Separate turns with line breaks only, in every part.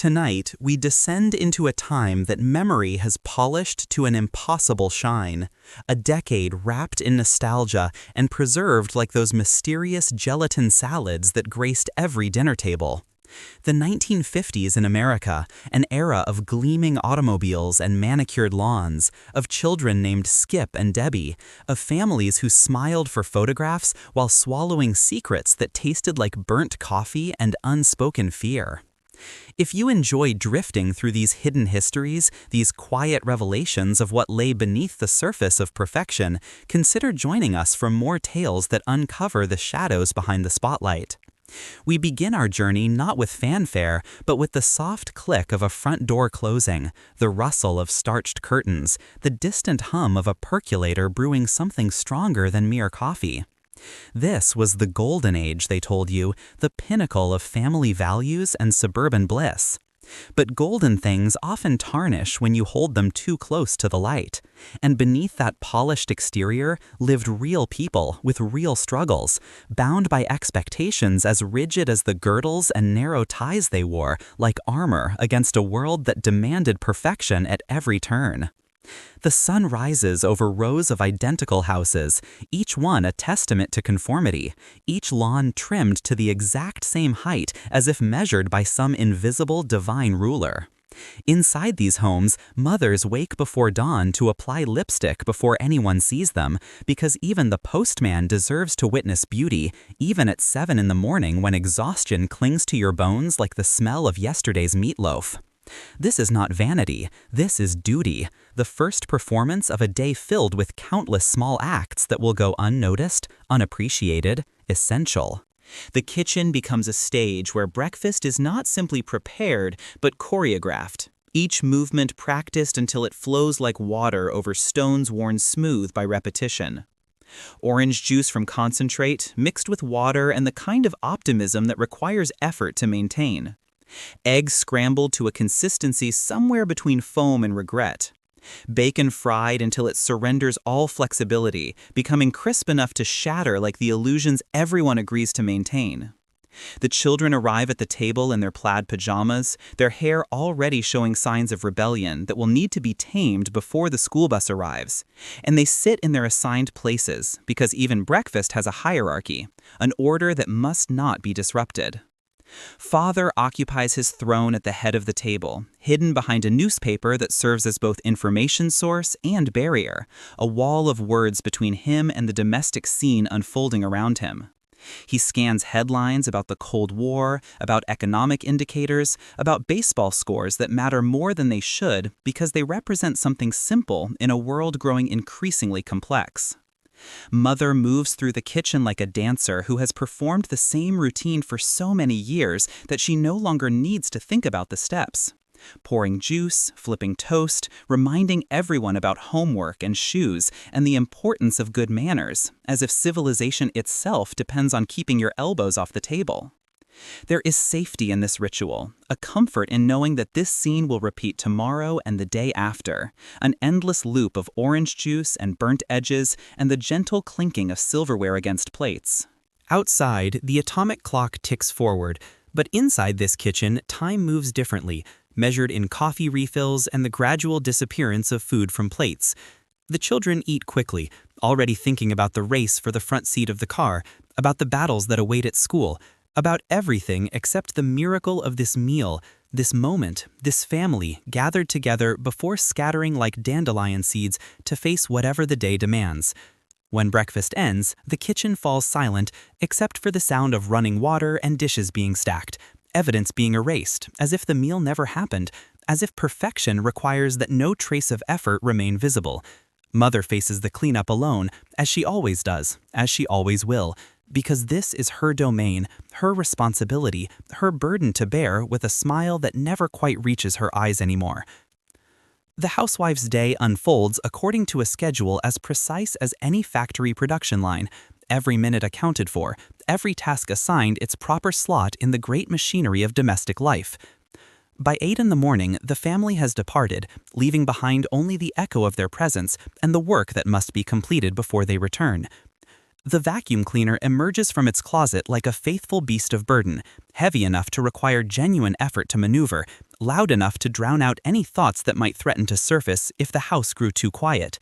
Tonight, we descend into a time that memory has polished to an impossible shine, a decade wrapped in nostalgia and preserved like those mysterious gelatin salads that graced every dinner table. The 1950s in America, an era of gleaming automobiles and manicured lawns, of children named Skip and Debbie, of families who smiled for photographs while swallowing secrets that tasted like burnt coffee and unspoken fear. If you enjoy drifting through these hidden histories, these quiet revelations of what lay beneath the surface of perfection, consider joining us for more tales that uncover the shadows behind the spotlight. We begin our journey not with fanfare, but with the soft click of a front door closing, the rustle of starched curtains, the distant hum of a percolator brewing something stronger than mere coffee. This was the golden age, they told you, the pinnacle of family values and suburban bliss. But golden things often tarnish when you hold them too close to the light. And beneath that polished exterior lived real people with real struggles, bound by expectations as rigid as the girdles and narrow ties they wore, like armor against a world that demanded perfection at every turn. The sun rises over rows of identical houses, each one a testament to conformity, each lawn trimmed to the exact same height as if measured by some invisible divine ruler. Inside these homes, mothers wake before dawn to apply lipstick before anyone sees them, because even the postman deserves to witness beauty, even at 7 in the morning when exhaustion clings to your bones like the smell of yesterday's meatloaf. This is not vanity, this is duty, the first performance of a day filled with countless small acts that will go unnoticed, unappreciated, essential. The kitchen becomes a stage where breakfast is not simply prepared, but choreographed. Each movement practiced until it flows like water over stones worn smooth by repetition. Orange juice from concentrate, mixed with water and the kind of optimism that requires effort to maintain. Eggs scrambled to a consistency somewhere between foam and regret. Bacon fried until it surrenders all flexibility, becoming crisp enough to shatter like the illusions everyone agrees to maintain. The children arrive at the table in their plaid pajamas, their hair already showing signs of rebellion that will need to be tamed before the school bus arrives. And they sit in their assigned places, because even breakfast has a hierarchy, an order that must not be disrupted. Father occupies his throne at the head of the table, hidden behind a newspaper that serves as both information source and barrier, a wall of words between him and the domestic scene unfolding around him. He scans headlines about the Cold War, about economic indicators, about baseball scores that matter more than they should because they represent something simple in a world growing increasingly complex. Mother moves through the kitchen like a dancer who has performed the same routine for so many years that she no longer needs to think about the steps. Pouring juice, flipping toast, reminding everyone about homework and shoes and the importance of good manners, as if civilization itself depends on keeping your elbows off the table. There is safety in this ritual, a comfort in knowing that this scene will repeat tomorrow and the day after, an endless loop of orange juice and burnt edges and the gentle clinking of silverware against plates. Outside, the atomic clock ticks forward, but inside this kitchen, time moves differently, measured in coffee refills and the gradual disappearance of food from plates. The children eat quickly, already thinking about the race for the front seat of the car, about the battles that await at school, about everything except the miracle of this meal, this moment, this family gathered together before scattering like dandelion seeds to face whatever the day demands. When breakfast ends, the kitchen falls silent except for the sound of running water and dishes being stacked, evidence being erased, as if the meal never happened, as if perfection requires that no trace of effort remain visible. Mother faces the cleanup alone, as she always does, as she always will, because this is her domain, her responsibility, her burden to bear with a smile that never quite reaches her eyes anymore. The housewife's day unfolds according to a schedule as precise as any factory production line, every minute accounted for, every task assigned its proper slot in the great machinery of domestic life. By 8 in the morning, the family has departed, leaving behind only the echo of their presence and the work that must be completed before they return. The vacuum cleaner emerges from its closet like a faithful beast of burden, heavy enough to require genuine effort to maneuver, loud enough to drown out any thoughts that might threaten to surface if the house grew too quiet.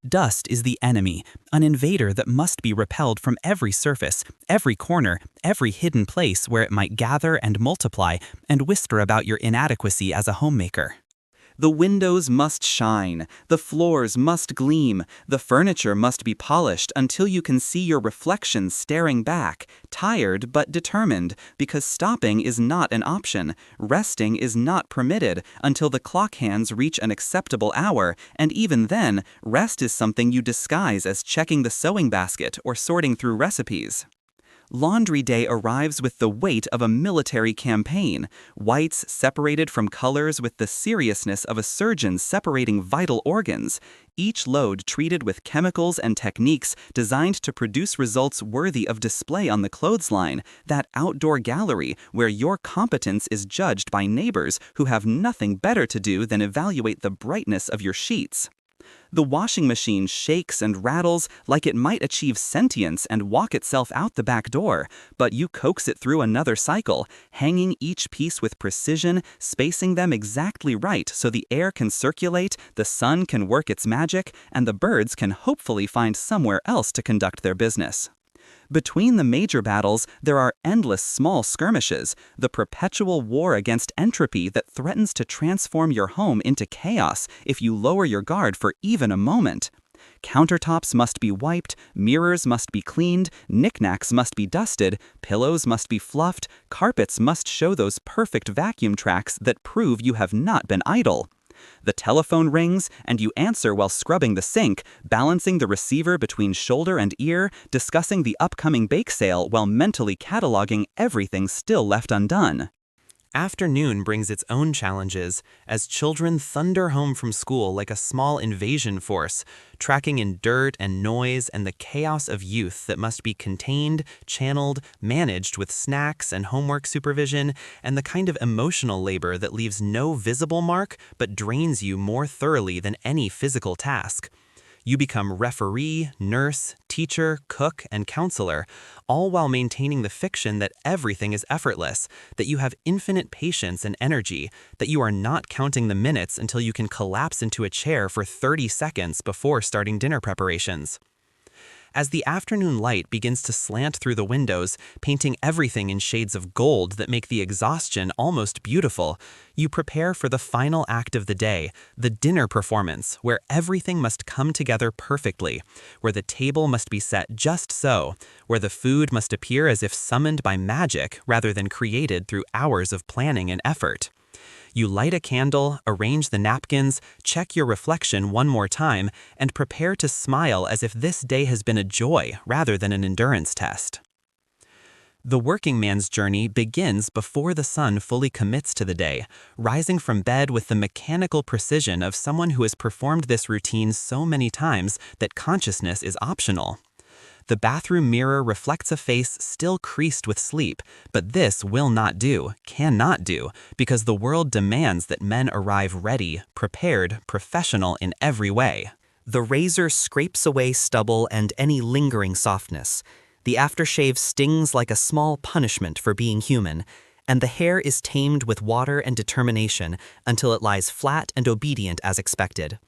Dust is the enemy, an invader that must be repelled from every surface, every corner, every hidden place where it might gather and multiply and whisper about your inadequacy as a homemaker. The windows must shine, the floors must gleam, the furniture must be polished until you can see your reflection staring back, tired but determined, because stopping is not an option, resting is not permitted until the clock hands reach an acceptable hour, and even then, rest is something you disguise as checking the sewing basket or sorting through recipes. Laundry day arrives with the weight of a military campaign, whites separated from colors with the seriousness of a surgeon separating vital organs, each load treated with chemicals and techniques designed to produce results worthy of display on the clothesline, that outdoor gallery where your competence is judged by neighbors who have nothing better to do than evaluate the brightness of your sheets. The washing machine shakes and rattles like it might achieve sentience and walk itself out the back door, but you coax it through another cycle, hanging each piece with precision, spacing them exactly right so the air can circulate, the sun can work its magic, and the birds can hopefully find somewhere else to conduct their business. Between the major battles, there are endless small skirmishes, the perpetual war against entropy that threatens to transform your home into chaos if you lower your guard for even a moment. Countertops must be wiped, mirrors must be cleaned, knickknacks must be dusted, pillows must be fluffed, carpets must show those perfect vacuum tracks that prove you have not been idle. The telephone rings, and you answer while scrubbing the sink, balancing the receiver between shoulder and ear, discussing the upcoming bake sale while mentally cataloging everything still left undone. Afternoon brings its own challenges, as children thunder home from school like a small invasion force, tracking in dirt and noise and the chaos of youth that must be contained, channeled, managed with snacks and homework supervision, and the kind of emotional labor that leaves no visible mark but drains you more thoroughly than any physical task. You become referee, nurse, teacher, cook, and counselor, all while maintaining the fiction that everything is effortless, that you have infinite patience and energy, that you are not counting the minutes until you can collapse into a chair for 30 seconds before starting dinner preparations. As the afternoon light begins to slant through the windows, painting everything in shades of gold that make the exhaustion almost beautiful, you prepare for the final act of the day, the dinner performance, where everything must come together perfectly, where the table must be set just so, where the food must appear as if summoned by magic rather than created through hours of planning and effort. You light a candle, arrange the napkins, check your reflection one more time, and prepare to smile as if this day has been a joy rather than an endurance test. The working man's journey begins before the sun fully commits to the day, rising from bed with the mechanical precision of someone who has performed this routine so many times that consciousness is optional. The bathroom mirror reflects a face still creased with sleep, but this will not do, cannot do, because the world demands that men arrive ready, prepared, professional in every way. The razor scrapes away stubble and any lingering softness. The aftershave stings like a small punishment for being human, and the hair is tamed with water and determination until it lies flat and obedient as expected.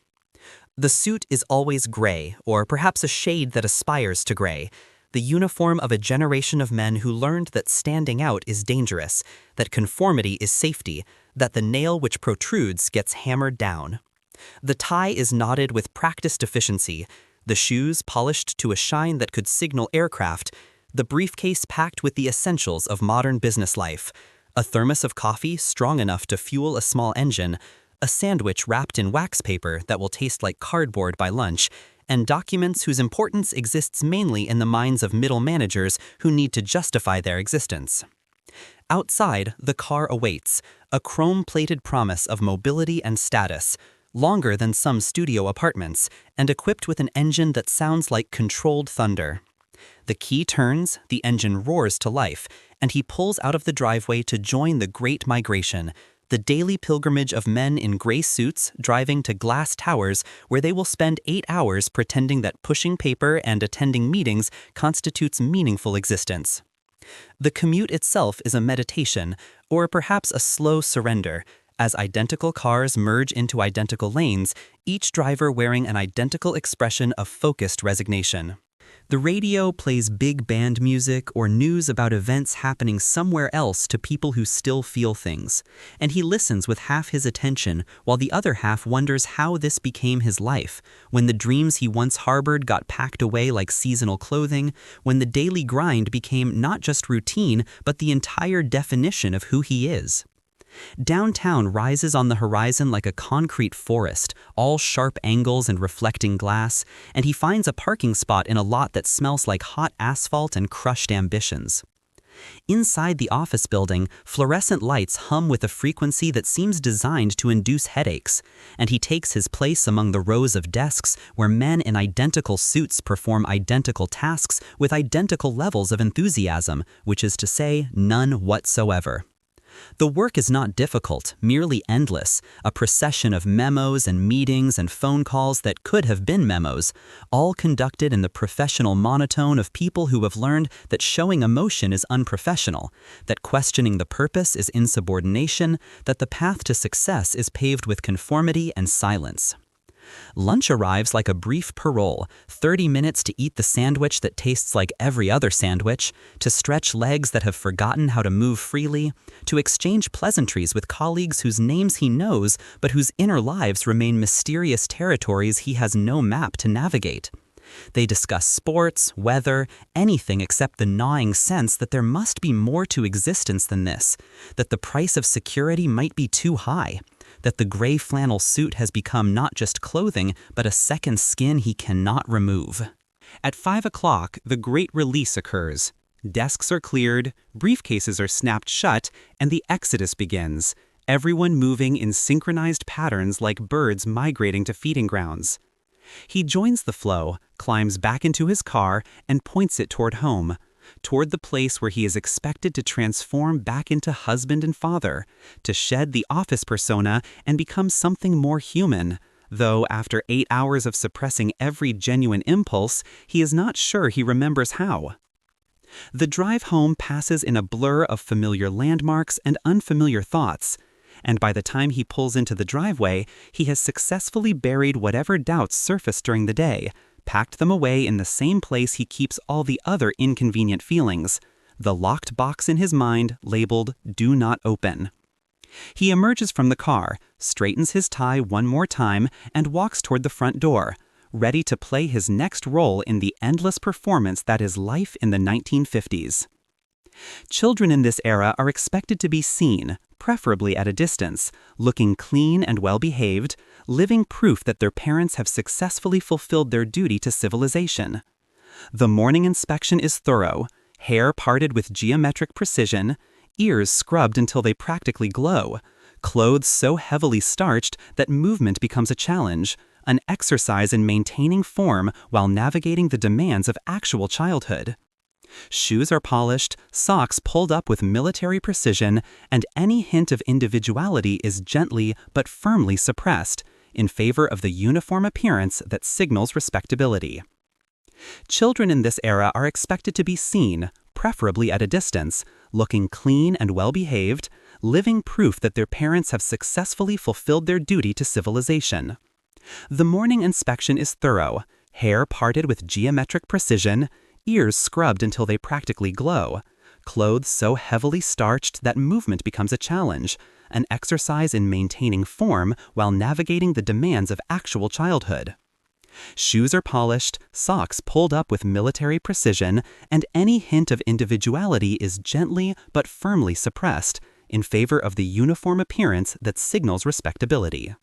The suit is always gray, or perhaps a shade that aspires to gray, the uniform of a generation of men who learned that standing out is dangerous, that conformity is safety, that the nail which protrudes gets hammered down. The tie is knotted with practiced efficiency, the shoes polished to a shine that could signal aircraft, the briefcase packed with the essentials of modern business life, a thermos of coffee strong enough to fuel a small engine, a sandwich wrapped in wax paper that will taste like cardboard by lunch, and documents whose importance exists mainly in the minds of middle managers who need to justify their existence. Outside, the car awaits, a chrome-plated promise of mobility and status, longer than some studio apartments, and equipped with an engine that sounds like controlled thunder. The key turns, the engine roars to life, and he pulls out of the driveway to join the Great Migration, the daily pilgrimage of men in gray suits driving to glass towers where they will spend 8 hours pretending that pushing paper and attending meetings constitutes meaningful existence. The commute itself is a meditation, or perhaps a slow surrender, As identical cars merge into identical lanes, each driver wearing an identical expression of focused resignation. The radio plays big band music or news about events happening somewhere else to people who still feel things, and he listens with half his attention while the other half wonders how this became his life, when the dreams he once harbored got packed away like seasonal clothing, when the daily grind became not just routine but the entire definition of who he is. Downtown rises on the horizon like a concrete forest, all sharp angles and reflecting glass, and he finds a parking spot in a lot that smells like hot asphalt and crushed ambitions. Inside the office building, fluorescent lights hum with a frequency that seems designed to induce headaches, and he takes his place among the rows of desks where men in identical suits perform identical tasks with identical levels of enthusiasm, which is to say, none whatsoever. The work is not difficult, merely endless, a procession of memos and meetings and phone calls that could have been memos, all conducted in the professional monotone of people who have learned that showing emotion is unprofessional, that questioning the purpose is insubordination, that the path to success is paved with conformity and silence. Lunch arrives like a brief parole, 30 minutes to eat the sandwich that tastes like every other sandwich, to stretch legs that have forgotten how to move freely, to exchange pleasantries with colleagues whose names he knows but whose inner lives remain mysterious territories he has no map to navigate. They discuss sports, weather, anything except the gnawing sense that there must be more to existence than this, that the price of security might be too high, that the gray flannel suit has become not just clothing, but a second skin he cannot remove. At 5 o'clock, the great release occurs. Desks are cleared, briefcases are snapped shut, and the exodus begins, everyone moving in synchronized patterns like birds migrating to feeding grounds. He joins the flow, climbs back into his car, and points it toward home, toward the place where he is expected to transform back into husband and father, to shed the office persona and become something more human, though after 8 hours of suppressing every genuine impulse, he is not sure he remembers how. The drive home passes in a blur of familiar landmarks and unfamiliar thoughts, and by the time he pulls into the driveway, he has successfully buried whatever doubts surfaced during the day, packed them away in the same place he keeps all the other inconvenient feelings, the locked box in his mind labeled "Do Not Open." He emerges from the car, straightens his tie one more time, and walks toward the front door, ready to play his next role in the endless performance that is life in the 1950s. Children in this era are expected to be seen, preferably at a distance, looking clean and well-behaved, living proof that their parents have successfully fulfilled their duty to civilization. The morning inspection is thorough, hair parted with geometric precision, ears scrubbed until they practically glow, clothes so heavily starched that movement becomes a challenge, an exercise in maintaining form while navigating the demands of actual childhood. Shoes are polished, socks pulled up with military precision, and any hint of individuality is gently but firmly suppressed in favor of the uniform appearance that signals respectability. Children in this era are expected to be seen, preferably at a distance, looking clean and well-behaved, living proof that their parents have successfully fulfilled their duty to civilization. The morning inspection is thorough, hair parted with geometric precision, ears scrubbed until they practically glow, clothes so heavily starched that movement becomes a challenge, an exercise in maintaining form while navigating the demands of actual childhood. Shoes are polished, socks pulled up with military precision, and any hint of individuality is gently but firmly suppressed in favor of the uniform appearance that signals respectability.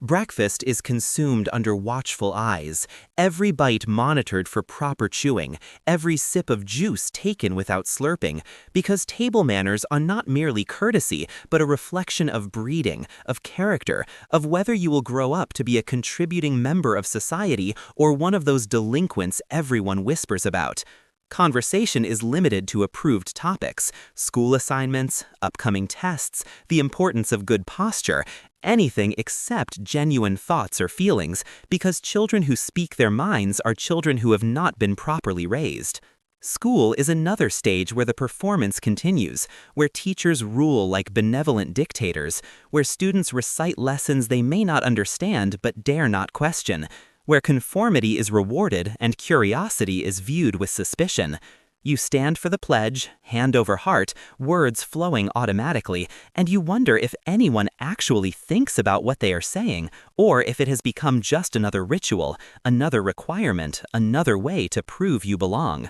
Breakfast is consumed under watchful eyes, every bite monitored for proper chewing, every sip of juice taken without slurping, because table manners are not merely courtesy, but a reflection of breeding, of character, of whether you will grow up to be a contributing member of society or one of those delinquents everyone whispers about. Conversation is limited to approved topics, school assignments, upcoming tests, the importance of good posture, anything except genuine thoughts or feelings, because children who speak their minds are children who have not been properly raised. School is another stage where the performance continues, where teachers rule like benevolent dictators, where students recite lessons they may not understand but dare not question, where conformity is rewarded and curiosity is viewed with suspicion. You stand for the pledge, hand over heart, words flowing automatically, and you wonder if anyone actually thinks about what they are saying, or if it has become just another ritual, another requirement, another way to prove you belong.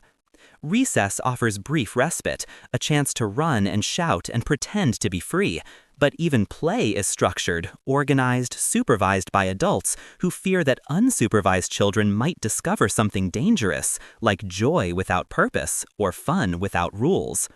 Recess offers brief respite, a chance to run and shout and pretend to be free. But even play is structured, organized, supervised by adults who fear that unsupervised children might discover something dangerous, like joy without purpose or fun without rules.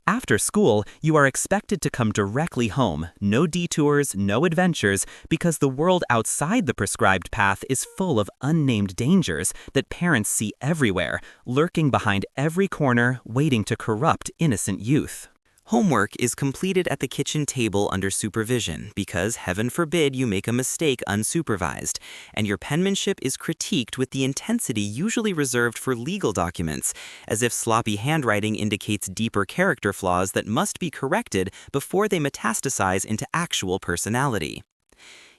After school, you are expected to come directly home, no detours, no adventures, because the world outside the prescribed path is full of unnamed dangers that parents see everywhere, lurking behind every corner, waiting to corrupt innocent youth. Homework is completed at the kitchen table under supervision because heaven forbid you make a mistake unsupervised, and your penmanship is critiqued with the intensity usually reserved for legal documents, as if sloppy handwriting indicates deeper character flaws that must be corrected before they metastasize into actual personality.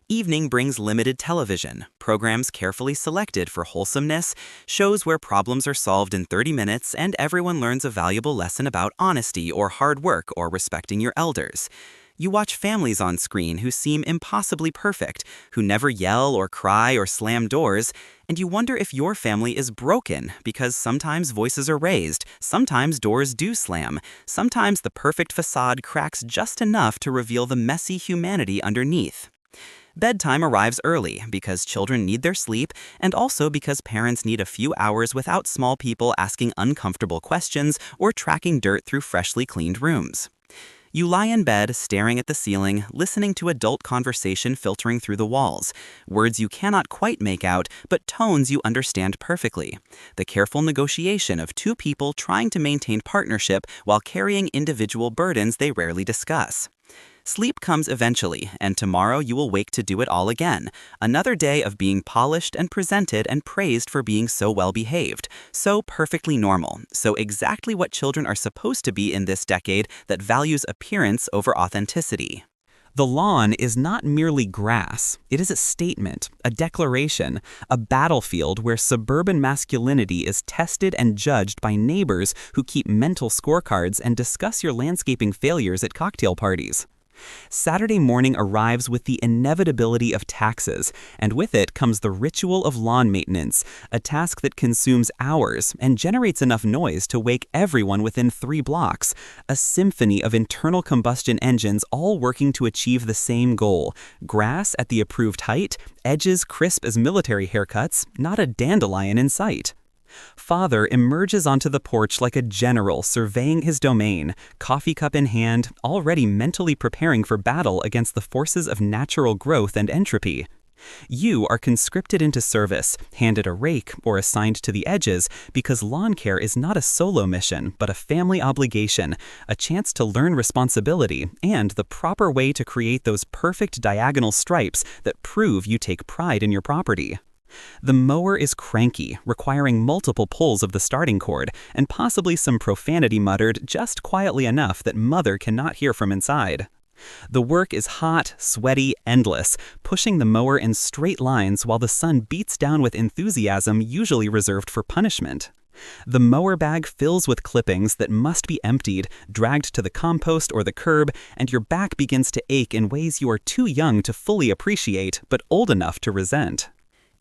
Evening brings limited television, programs carefully selected for wholesomeness, shows where problems are solved in 30 minutes and everyone learns a valuable lesson about honesty or hard work or respecting your elders. You watch families on screen who seem impossibly perfect, who never yell or cry or slam doors, and you wonder if your family is broken because sometimes voices are raised, sometimes doors do slam, sometimes the perfect facade cracks just enough to reveal the messy humanity underneath. Bedtime arrives early because children need their sleep and also because parents need a few hours without small people asking uncomfortable questions or tracking dirt through freshly cleaned rooms. You lie in bed, staring at the ceiling, listening to adult conversation filtering through the walls, words you cannot quite make out, but tones you understand perfectly. The careful negotiation of two people trying to maintain partnership while carrying individual burdens they rarely discuss. Sleep comes eventually, and tomorrow you will wake to do it all again. Another day of being polished and presented and praised for being so well behaved, so perfectly normal, so exactly what children are supposed to be in this decade that values appearance over authenticity. The lawn is not merely grass. It is a statement, a declaration, a battlefield where suburban masculinity is tested and judged by neighbors who keep mental scorecards and discuss your landscaping failures at cocktail parties. Saturday morning arrives with the inevitability of taxes, and with it comes the ritual of lawn maintenance, a task that consumes hours and generates enough noise to wake everyone within 3 blocks, a symphony of internal combustion engines all working to achieve the same goal: grass at the approved height, edges crisp as military haircuts, not a dandelion in sight. Father emerges onto the porch like a general surveying his domain, coffee cup in hand, already mentally preparing for battle against the forces of natural growth and entropy. You are conscripted into service, handed a rake, or assigned to the edges because lawn care is not a solo mission, but a family obligation, a chance to learn responsibility, and the proper way to create those perfect diagonal stripes that prove you take pride in your property. The mower is cranky, requiring multiple pulls of the starting cord, and possibly some profanity muttered just quietly enough that mother cannot hear from inside. The work is hot, sweaty, endless, pushing the mower in straight lines while the sun beats down with enthusiasm usually reserved for punishment. The mower bag fills with clippings that must be emptied, dragged to the compost or the curb, and your back begins to ache in ways you are too young to fully appreciate, but old enough to resent.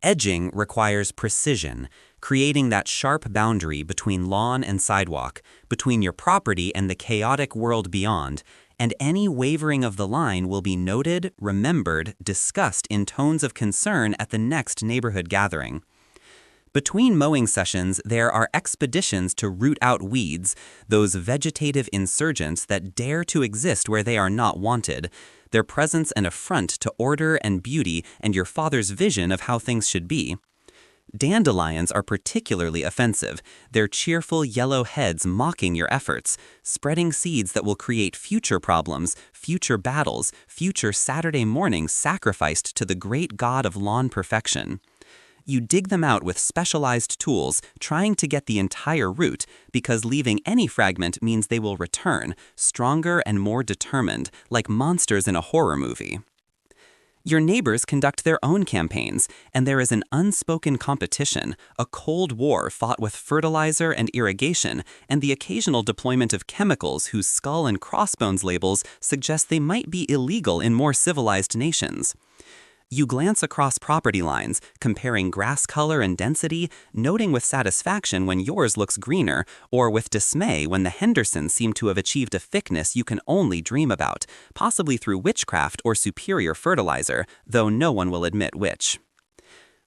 Edging requires precision, creating that sharp boundary between lawn and sidewalk, between your property and the chaotic world beyond, and any wavering of the line will be noted, remembered, discussed in tones of concern at the next neighborhood gathering. Between mowing sessions, there are expeditions to root out weeds, those vegetative insurgents that dare to exist where they are not wanted, their presence an affront to order and beauty and your father's vision of how things should be. Dandelions are particularly offensive, their cheerful yellow heads mocking your efforts, spreading seeds that will create future problems, future battles, future Saturday mornings sacrificed to the great god of lawn perfection. You dig them out with specialized tools, trying to get the entire root, because leaving any fragment means they will return, stronger and more determined, like monsters in a horror movie. Your neighbors conduct their own campaigns, and there is an unspoken competition, a cold war fought with fertilizer and irrigation, and the occasional deployment of chemicals whose skull and crossbones labels suggest they might be illegal in more civilized nations. You glance across property lines, comparing grass color and density, noting with satisfaction when yours looks greener, or with dismay when the Hendersons seem to have achieved a thickness you can only dream about, possibly through witchcraft or superior fertilizer, though no one will admit which.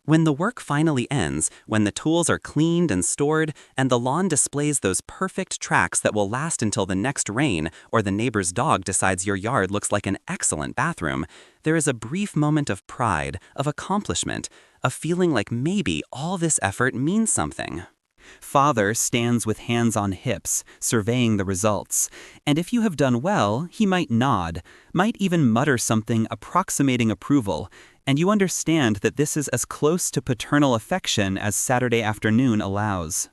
When the work finally ends, when the tools are cleaned and stored, and the lawn displays those perfect tracks that will last until the next rain or the neighbor's dog decides your yard looks like an excellent bathroom, there is a brief moment of pride, of accomplishment, a feeling like maybe all this effort means something. Father stands with hands on hips, surveying the results, and if you have done well, he might nod, might even mutter something approximating approval, and you understand that this is as close to paternal affection as Saturday afternoon allows.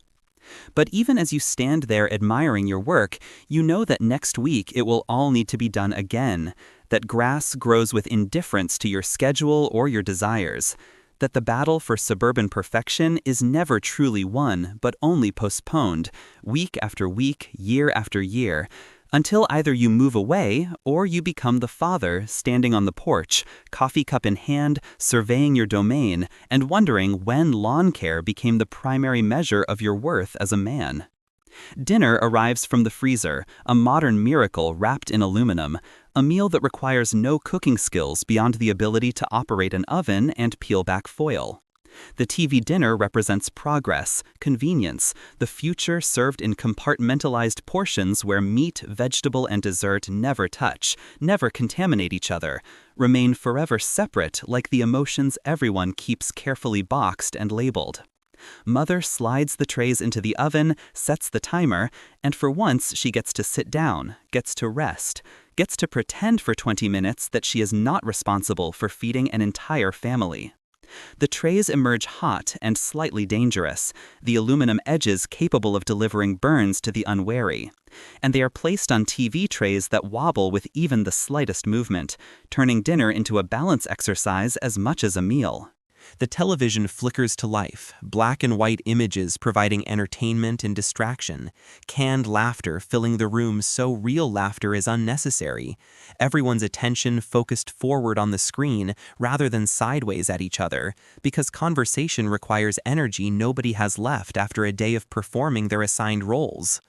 But even as you stand there admiring your work, you know that next week it will all need to be done again, that grass grows with indifference to your schedule or your desires, that the battle for suburban perfection is never truly won, but only postponed, week after week, year after year, until either you move away or you become the father standing on the porch, coffee cup in hand, surveying your domain, and wondering when lawn care became the primary measure of your worth as a man. Dinner arrives from the freezer, a modern miracle wrapped in aluminum, a meal that requires no cooking skills beyond the ability to operate an oven and peel back foil. The TV dinner represents progress, convenience, the future served in compartmentalized portions where meat, vegetable, and dessert never touch, never contaminate each other, remain forever separate like the emotions everyone keeps carefully boxed and labeled. Mother slides the trays into the oven, sets the timer, and for once she gets to sit down, gets to rest, gets to pretend for 20 minutes that she is not responsible for feeding an entire family. The trays emerge hot and slightly dangerous, the aluminum edges capable of delivering burns to the unwary. And they are placed on TV trays that wobble with even the slightest movement, turning dinner into a balance exercise as much as a meal. The television flickers to life, black and white images providing entertainment and distraction, canned laughter filling the room so real laughter is unnecessary, everyone's attention focused forward on the screen rather than sideways at each other, because conversation requires energy nobody has left after a day of performing their assigned roles.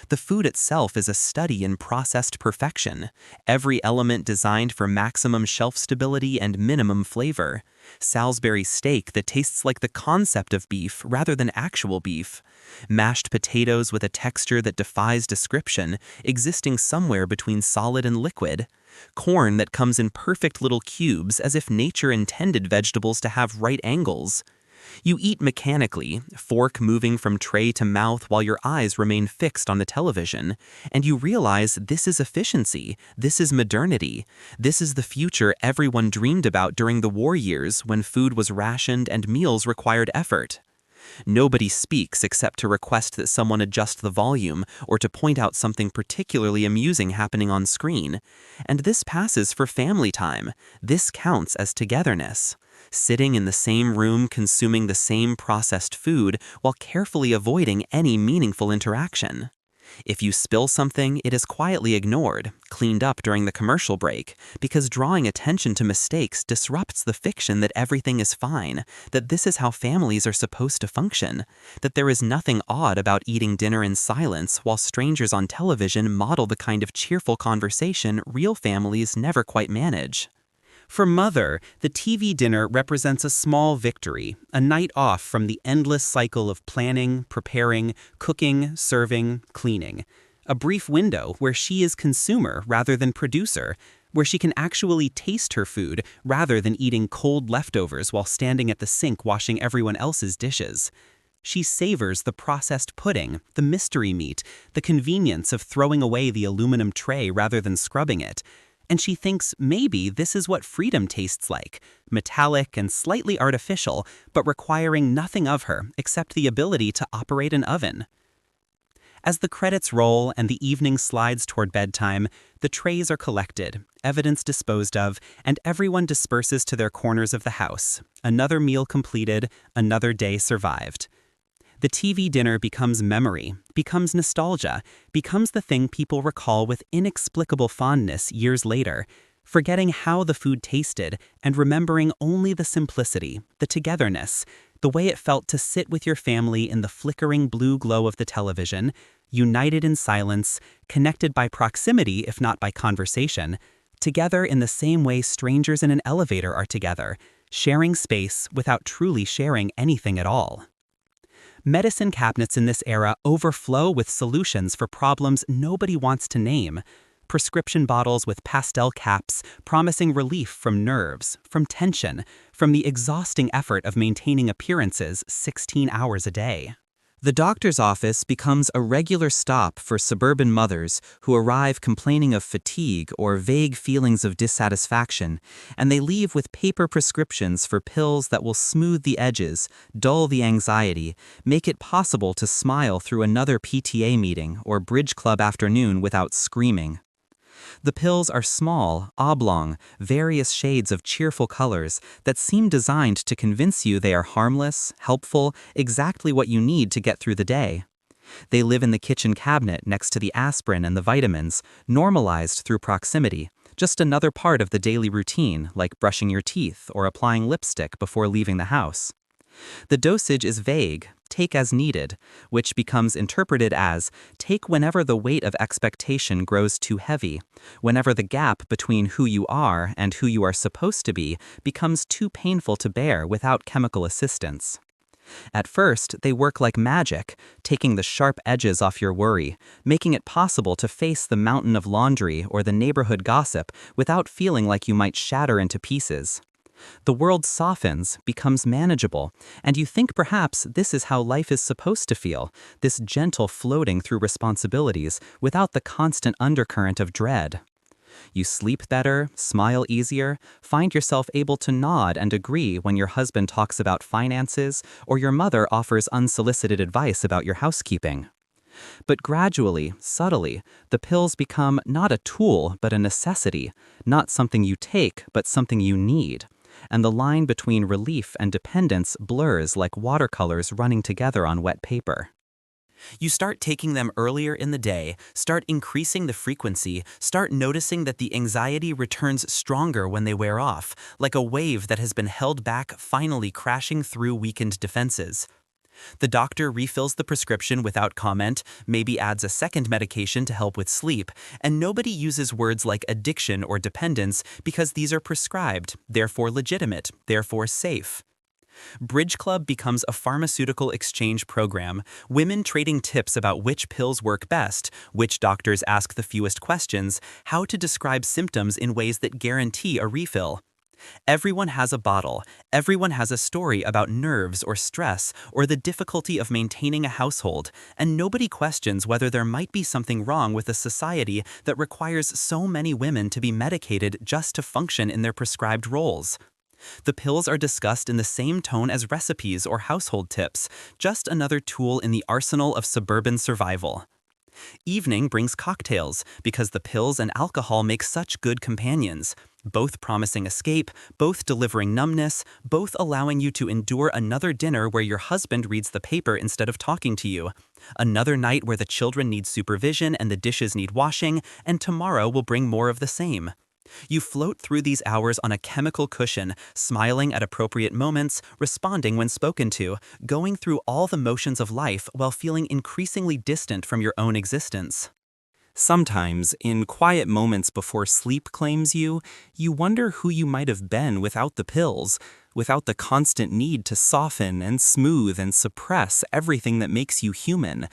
The food itself is a study in processed perfection, every element designed for maximum shelf stability and minimum flavor. Salisbury steak that tastes like the concept of beef rather than actual beef. Mashed potatoes with a texture that defies description, existing somewhere between solid and liquid. Corn that comes in perfect little cubes as if nature intended vegetables to have right angles. You eat mechanically, fork moving from tray to mouth while your eyes remain fixed on the television, and you realize this is efficiency, this is modernity, this is the future everyone dreamed about during the war years when food was rationed and meals required effort. Nobody speaks except to request that someone adjust the volume or to point out something particularly amusing happening on screen, and this passes for family time. This counts as togetherness. Sitting in the same room consuming the same processed food while carefully avoiding any meaningful interaction. If you spill something, it is quietly ignored, cleaned up during the commercial break, because drawing attention to mistakes disrupts the fiction that everything is fine, that this is how families are supposed to function, that there is nothing odd about eating dinner in silence while strangers on television model the kind of cheerful conversation real families never quite manage. For Mother, the TV dinner represents a small victory, a night off from the endless cycle of planning, preparing, cooking, serving, cleaning. A brief window where she is consumer rather than producer, where she can actually taste her food rather than eating cold leftovers while standing at the sink washing everyone else's dishes. She savors the processed pudding, the mystery meat, the convenience of throwing away the aluminum tray rather than scrubbing it. And she thinks maybe this is what freedom tastes like, metallic and slightly artificial, but requiring nothing of her except the ability to operate an oven. As the credits roll and the evening slides toward bedtime, the trays are collected, evidence disposed of, and everyone disperses to their corners of the house. Another meal completed, another day survived. The TV dinner becomes memory, becomes nostalgia, becomes the thing people recall with inexplicable fondness years later, forgetting how the food tasted and remembering only the simplicity, the togetherness, the way it felt to sit with your family in the flickering blue glow of the television, united in silence, connected by proximity if not by conversation, together in the same way strangers in an elevator are together, sharing space without truly sharing anything at all. Medicine cabinets in this era overflow with solutions for problems nobody wants to name. Prescription bottles with pastel caps promising relief from nerves, from tension, from the exhausting effort of maintaining appearances 16 hours a day. The doctor's office becomes a regular stop for suburban mothers who arrive complaining of fatigue or vague feelings of dissatisfaction, and they leave with paper prescriptions for pills that will smooth the edges, dull the anxiety, make it possible to smile through another PTA meeting or bridge club afternoon without screaming. The pills are small, oblong, various shades of cheerful colors that seem designed to convince you they are harmless, helpful, exactly what you need to get through the day. They live in the kitchen cabinet next to the aspirin and the vitamins, normalized through proximity, just another part of the daily routine, like brushing your teeth or applying lipstick before leaving the house. The dosage is vague, take as needed, which becomes interpreted as take whenever the weight of expectation grows too heavy, whenever the gap between who you are and who you are supposed to be becomes too painful to bear without chemical assistance. At first, they work like magic, taking the sharp edges off your worry, making it possible to face the mountain of laundry or the neighborhood gossip without feeling like you might shatter into pieces. The world softens, becomes manageable, and you think perhaps this is how life is supposed to feel, this gentle floating through responsibilities without the constant undercurrent of dread. You sleep better, smile easier, find yourself able to nod and agree when your husband talks about finances or your mother offers unsolicited advice about your housekeeping. But gradually, subtly, the pills become not a tool but a necessity, not something you take but something you need. And the line between relief and dependence blurs like watercolors running together on wet paper. You start taking them earlier in the day, start increasing the frequency, start noticing that the anxiety returns stronger when they wear off, like a wave that has been held back finally crashing through weakened defenses. The doctor refills the prescription without comment, maybe adds a second medication to help with sleep, and nobody uses words like addiction or dependence because these are prescribed, therefore legitimate, therefore safe. Bridge Club becomes a pharmaceutical exchange program, women trading tips about which pills work best, which doctors ask the fewest questions, how to describe symptoms in ways that guarantee a refill. Everyone has a bottle, everyone has a story about nerves or stress or the difficulty of maintaining a household, and nobody questions whether there might be something wrong with a society that requires so many women to be medicated just to function in their prescribed roles. The pills are discussed in the same tone as recipes or household tips, just another tool in the arsenal of suburban survival. Evening brings cocktails because the pills and alcohol make such good companions, both promising escape, both delivering numbness, both allowing you to endure another dinner where your husband reads the paper instead of talking to you, another night where the children need supervision and the dishes need washing, and tomorrow will bring more of the same. You float through these hours on a chemical cushion, smiling at appropriate moments, responding when spoken to, going through all the motions of life while feeling increasingly distant from your own existence. Sometimes, in quiet moments before sleep claims you, you wonder who you might have been without the pills, without the constant need to soften and smooth and suppress everything that makes you human.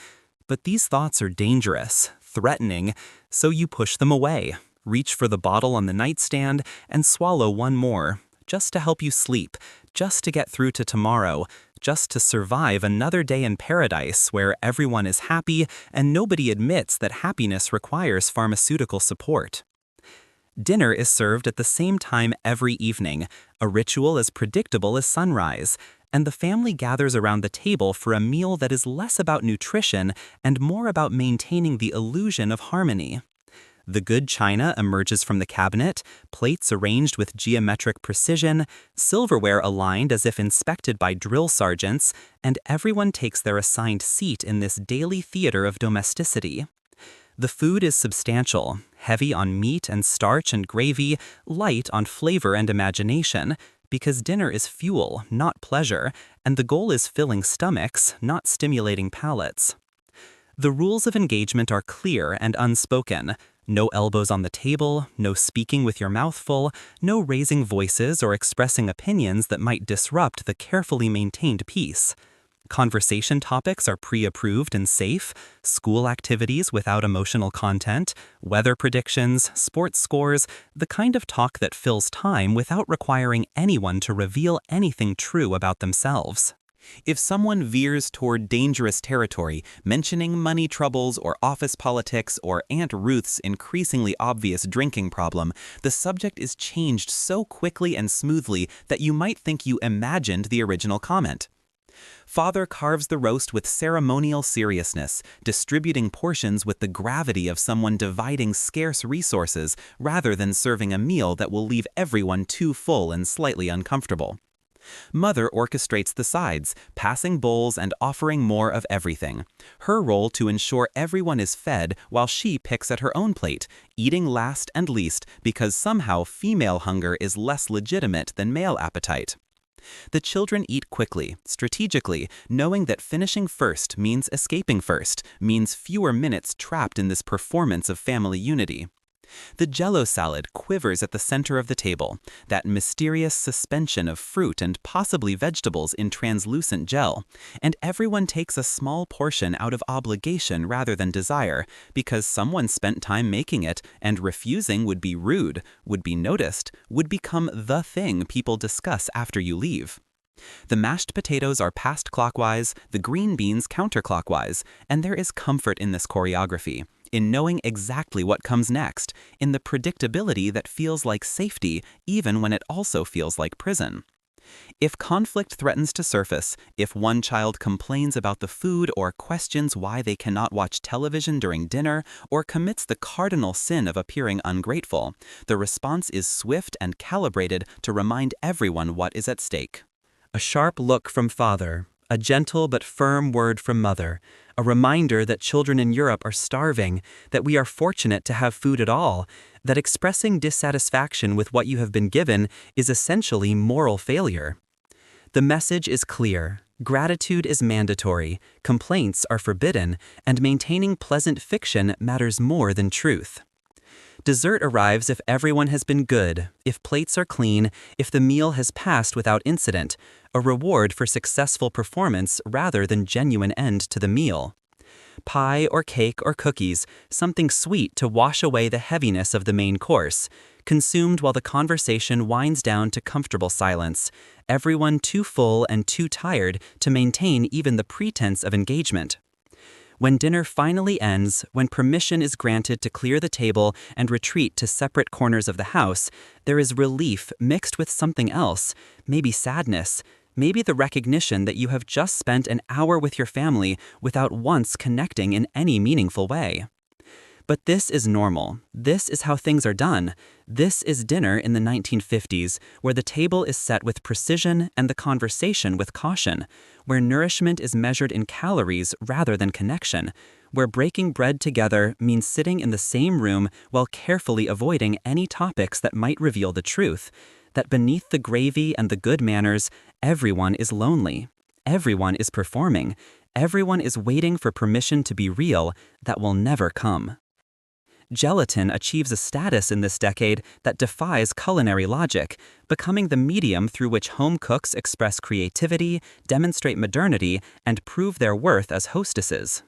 But these thoughts are dangerous, threatening, so you push them away. Reach for the bottle on the nightstand and swallow one more, just to help you sleep, just to get through to tomorrow, just to survive another day in paradise where everyone is happy and nobody admits that happiness requires pharmaceutical support. Dinner is served at the same time every evening, a ritual as predictable as sunrise, and the family gathers around the table for a meal that is less about nutrition and more about maintaining the illusion of harmony. The good china emerges from the cabinet, plates arranged with geometric precision, silverware aligned as if inspected by drill sergeants, and everyone takes their assigned seat in this daily theater of domesticity. The food is substantial, heavy on meat and starch and gravy, light on flavor and imagination, because dinner is fuel, not pleasure, and the goal is filling stomachs, not stimulating palates. The rules of engagement are clear and unspoken. No elbows on the table, no speaking with your mouth full, no raising voices or expressing opinions that might disrupt the carefully maintained peace. Conversation topics are pre-approved and safe, school activities without emotional content, weather predictions, sports scores, the kind of talk that fills time without requiring anyone to reveal anything true about themselves. If someone veers toward dangerous territory, mentioning money troubles or office politics or Aunt Ruth's increasingly obvious drinking problem, the subject is changed so quickly and smoothly that you might think you imagined the original comment. Father carves the roast with ceremonial seriousness, distributing portions with the gravity of someone dividing scarce resources rather than serving a meal that will leave everyone too full and slightly uncomfortable. Mother orchestrates the sides, passing bowls and offering more of everything. Her role to ensure everyone is fed while she picks at her own plate, eating last and least because somehow female hunger is less legitimate than male appetite. The children eat quickly, strategically, knowing that finishing first means escaping first, means fewer minutes trapped in this performance of family unity. The Jell-O salad quivers at the center of the table, that mysterious suspension of fruit and possibly vegetables in translucent gel, and everyone takes a small portion out of obligation rather than desire, because someone spent time making it, and refusing would be rude, would be noticed, would become the thing people discuss after you leave. The mashed potatoes are passed clockwise, the green beans counterclockwise, and there is comfort in this choreography, in knowing exactly what comes next, in the predictability that feels like safety even when it also feels like prison. If conflict threatens to surface, if one child complains about the food or questions why they cannot watch television during dinner or commits the cardinal sin of appearing ungrateful, the response is swift and calibrated to remind everyone what is at stake. A sharp look from father, a gentle but firm word from mother, a reminder that children in Europe are starving, that we are fortunate to have food at all, that expressing dissatisfaction with what you have been given is essentially moral failure. The message is clear. Gratitude is mandatory, complaints are forbidden, and maintaining pleasant fiction matters more than truth. Dessert arrives if everyone has been good, if plates are clean, if the meal has passed without incident, a reward for successful performance rather than genuine end to the meal. Pie or cake or cookies, something sweet to wash away the heaviness of the main course, consumed while the conversation winds down to comfortable silence, everyone too full and too tired to maintain even the pretense of engagement. When dinner finally ends, when permission is granted to clear the table and retreat to separate corners of the house, there is relief mixed with something else, maybe sadness, maybe the recognition that you have just spent an hour with your family without once connecting in any meaningful way. But this is normal. This is how things are done. This is dinner in the 1950s, where the table is set with precision and the conversation with caution, where nourishment is measured in calories rather than connection, where breaking bread together means sitting in the same room while carefully avoiding any topics that might reveal the truth, that beneath the gravy and the good manners, everyone is lonely. Everyone is performing. Everyone is waiting for permission to be real that will never come. Gelatin achieves a status in this decade that defies culinary logic, becoming the medium through which home cooks express creativity, demonstrate modernity, and prove their worth as hostesses.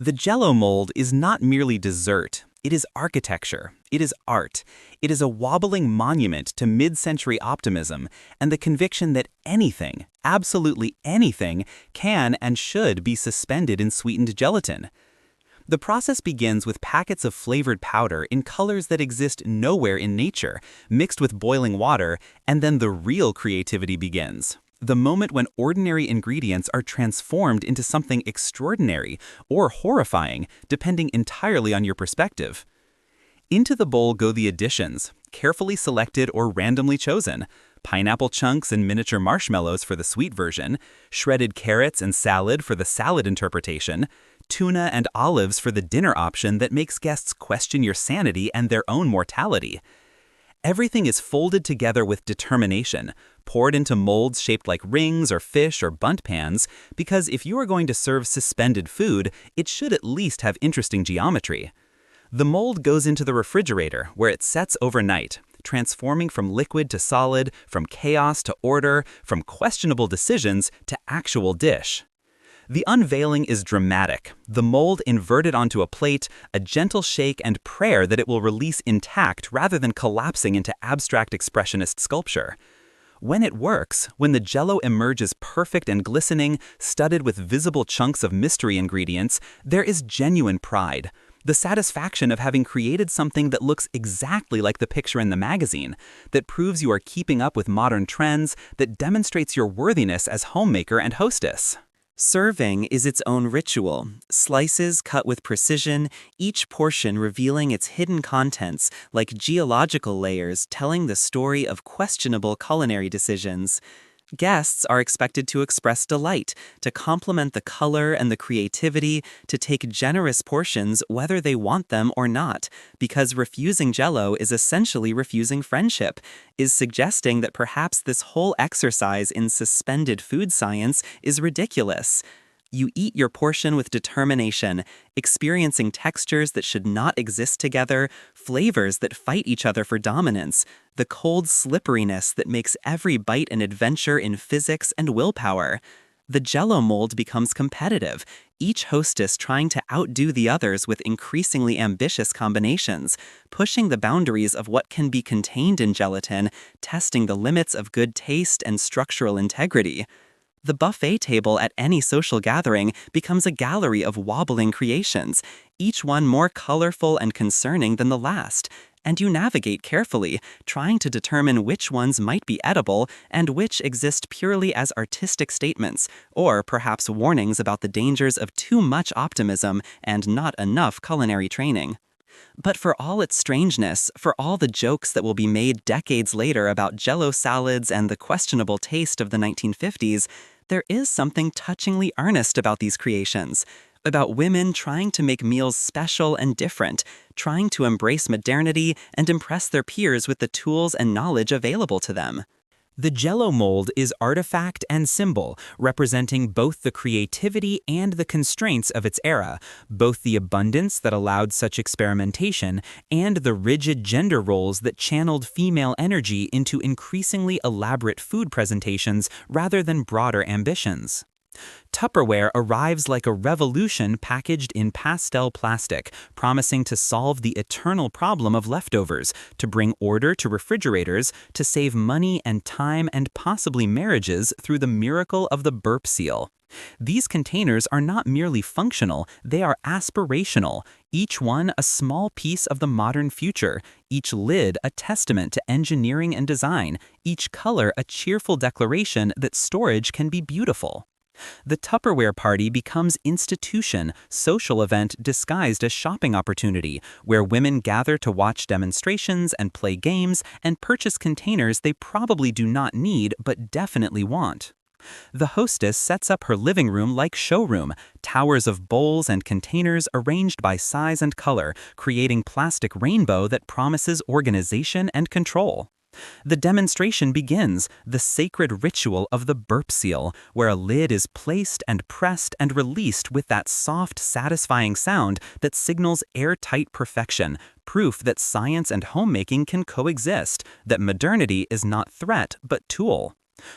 The Jell-O mold is not merely dessert. It is architecture. It is art. It is a wobbling monument to mid-century optimism and the conviction that anything, absolutely anything, can and should be suspended in sweetened gelatin. The process begins with packets of flavored powder in colors that exist nowhere in nature, mixed with boiling water, and then the real creativity begins. The moment when ordinary ingredients are transformed into something extraordinary or horrifying, depending entirely on your perspective. Into the bowl go the additions, carefully selected or randomly chosen. Pineapple chunks and miniature marshmallows for the sweet version, shredded carrots and salad for the salad interpretation, tuna and olives for the dinner option that makes guests question your sanity and their own mortality. Everything is folded together with determination, poured into molds shaped like rings or fish or bundt pans, because if you are going to serve suspended food, it should at least have interesting geometry. The mold goes into the refrigerator, where it sets overnight, transforming from liquid to solid, from chaos to order, from questionable decisions to actual dish. The unveiling is dramatic, the mold inverted onto a plate, a gentle shake and prayer that it will release intact rather than collapsing into abstract expressionist sculpture. When it works, when the Jell-O emerges perfect and glistening, studded with visible chunks of mystery ingredients, there is genuine pride. The satisfaction of having created something that looks exactly like the picture in the magazine, that proves you are keeping up with modern trends, that demonstrates your worthiness as homemaker and hostess. Serving is its own ritual, slices cut with precision, each portion revealing its hidden contents like geological layers telling the story of questionable culinary decisions. Guests are expected to express delight, to compliment the color and the creativity, to take generous portions whether they want them or not, because refusing Jell-O is essentially refusing friendship, is suggesting that perhaps this whole exercise in suspended food science is ridiculous. You eat your portion with determination, experiencing textures that should not exist together, flavors that fight each other for dominance, the cold slipperiness that makes every bite an adventure in physics and willpower. The Jell-O mold becomes competitive, each hostess trying to outdo the others with increasingly ambitious combinations, pushing the boundaries of what can be contained in gelatin, testing the limits of good taste and structural integrity. The buffet table at any social gathering becomes a gallery of wobbling creations, each one more colorful and concerning than the last, and you navigate carefully, trying to determine which ones might be edible and which exist purely as artistic statements, or perhaps warnings about the dangers of too much optimism and not enough culinary training. But for all its strangeness, for all the jokes that will be made decades later about Jell-O salads and the questionable taste of the 1950s, there is something touchingly earnest about these creations, about women trying to make meals special and different, trying to embrace modernity and impress their peers with the tools and knowledge available to them. The Jell-O mold is artifact and symbol, representing both the creativity and the constraints of its era, both the abundance that allowed such experimentation and the rigid gender roles that channeled female energy into increasingly elaborate food presentations rather than broader ambitions. Tupperware arrives like a revolution packaged in pastel plastic, promising to solve the eternal problem of leftovers, to bring order to refrigerators, to save money and time and possibly marriages through the miracle of the burp seal. These containers are not merely functional, they are aspirational, each one a small piece of the modern future, each lid a testament to engineering and design, each color a cheerful declaration that storage can be beautiful. The Tupperware party becomes institution, social event disguised as shopping opportunity, where women gather to watch demonstrations and play games and purchase containers they probably do not need but definitely want. The hostess sets up her living room like showroom, towers of bowls and containers arranged by size and color, creating plastic rainbow that promises organization and control. The demonstration begins, the sacred ritual of the burp seal, where a lid is placed and pressed and released with that soft, satisfying sound that signals airtight perfection, proof that science and homemaking can coexist, that modernity is not threat but tool.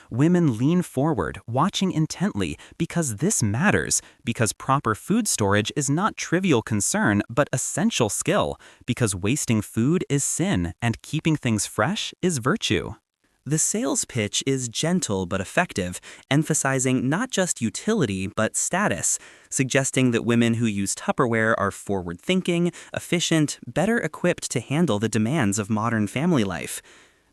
Women lean forward, watching intently, because this matters, because proper food storage is not trivial concern but essential skill, because wasting food is sin and keeping things fresh is virtue. The sales pitch is gentle but effective, emphasizing not just utility but status, suggesting that women who use Tupperware are forward-thinking, efficient, better equipped to handle the demands of modern family life.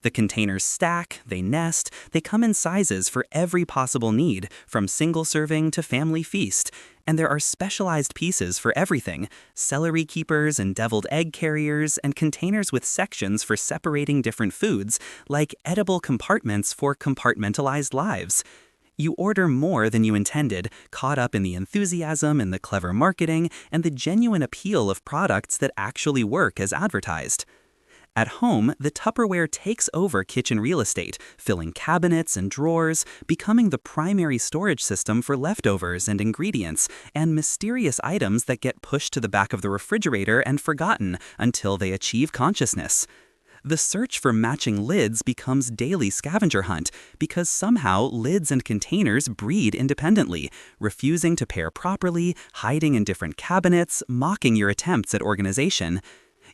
The containers stack, they nest, they come in sizes for every possible need, from single serving to family feast. And there are specialized pieces for everything: celery keepers and deviled egg carriers, and containers with sections for separating different foods, like edible compartments for compartmentalized lives. You order more than you intended, caught up in the enthusiasm and the clever marketing and the genuine appeal of products that actually work as advertised. At home, the Tupperware takes over kitchen real estate, filling cabinets and drawers, becoming the primary storage system for leftovers and ingredients, and mysterious items that get pushed to the back of the refrigerator and forgotten until they achieve consciousness. The search for matching lids becomes daily scavenger hunt because somehow lids and containers breed independently, refusing to pair properly, hiding in different cabinets, mocking your attempts at organization.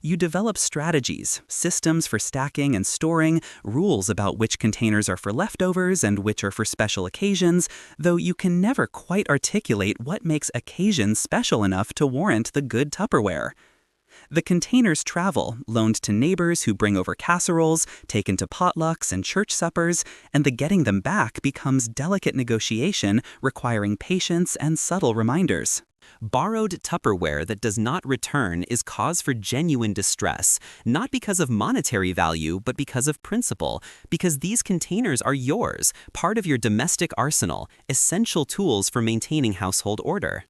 You develop strategies, systems for stacking and storing, rules about which containers are for leftovers and which are for special occasions, though you can never quite articulate what makes occasion special enough to warrant the good Tupperware. The containers travel, loaned to neighbors who bring over casseroles, taken to potlucks and church suppers, and the getting them back becomes delicate negotiation requiring patience and subtle reminders. Borrowed Tupperware that does not return is cause for genuine distress, not because of monetary value, but because of principle, because these containers are yours, part of your domestic arsenal, essential tools for maintaining household order.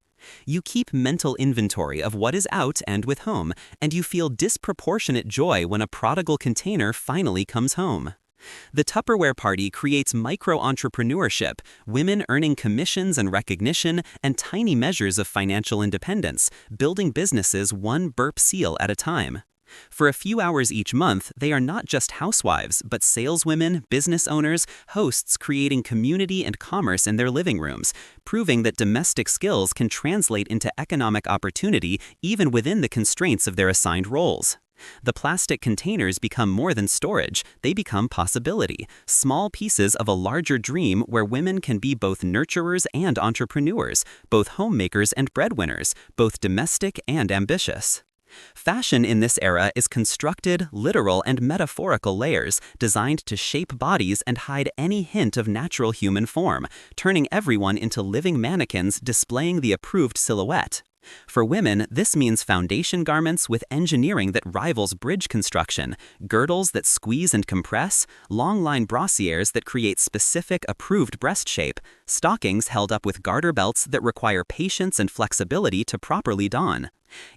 You keep mental inventory of what is out and with home, and you feel disproportionate joy when a prodigal container finally comes home. The Tupperware party creates micro-entrepreneurship, women earning commissions and recognition, and tiny measures of financial independence, building businesses one burp seal at a time. For a few hours each month, they are not just housewives, but saleswomen, business owners, hosts creating community and commerce in their living rooms, proving that domestic skills can translate into economic opportunity even within the constraints of their assigned roles. The plastic containers become more than storage, they become possibility, small pieces of a larger dream where women can be both nurturers and entrepreneurs, both homemakers and breadwinners, both domestic and ambitious. Fashion in this era is constructed, literal, and metaphorical layers designed to shape bodies and hide any hint of natural human form, turning everyone into living mannequins displaying the approved silhouette. For women, this means foundation garments with engineering that rivals bridge construction, girdles that squeeze and compress, long-line brassieres that create specific approved breast shape, stockings held up with garter belts that require patience and flexibility to properly don.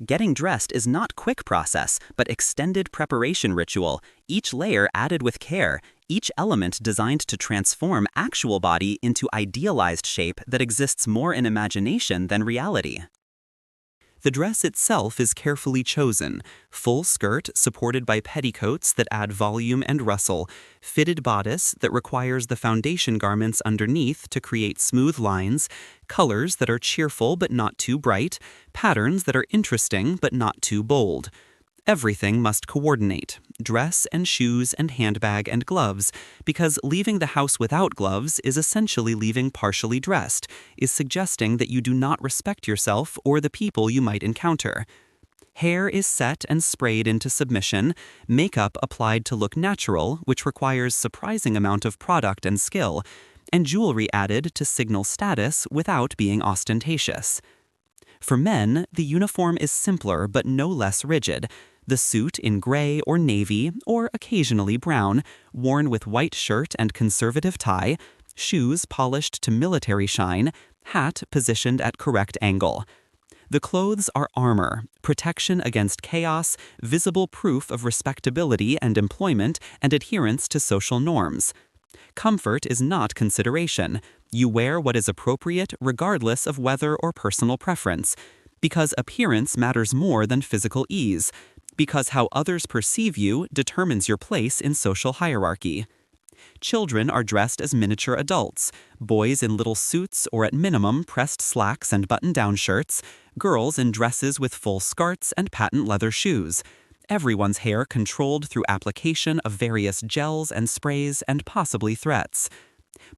Getting dressed is not quick process, but extended preparation ritual, each layer added with care, each element designed to transform actual body into idealized shape that exists more in imagination than reality. The dress itself is carefully chosen: full skirt supported by petticoats that add volume and rustle, fitted bodice that requires the foundation garments underneath to create smooth lines, colors that are cheerful but not too bright, patterns that are interesting but not too bold. Everything must coordinate: dress and shoes and handbag and gloves, because leaving the house without gloves is essentially leaving partially dressed, is suggesting that you do not respect yourself or the people you might encounter. Hair is set and sprayed into submission, makeup applied to look natural, which requires surprising amount of product and skill, and jewelry added to signal status without being ostentatious. For men, the uniform is simpler but no less rigid. The suit in gray or navy, or occasionally brown, worn with white shirt and conservative tie, shoes polished to military shine, hat positioned at correct angle. The clothes are armor, protection against chaos, visible proof of respectability and employment and adherence to social norms. Comfort is not consideration. You wear what is appropriate regardless of weather or personal preference, because appearance matters more than physical ease, because how others perceive you determines your place in social hierarchy. Children are dressed as miniature adults, boys in little suits or at minimum pressed slacks and button-down shirts, girls in dresses with full skirts and patent leather shoes. Everyone's hair controlled through application of various gels and sprays and possibly threats.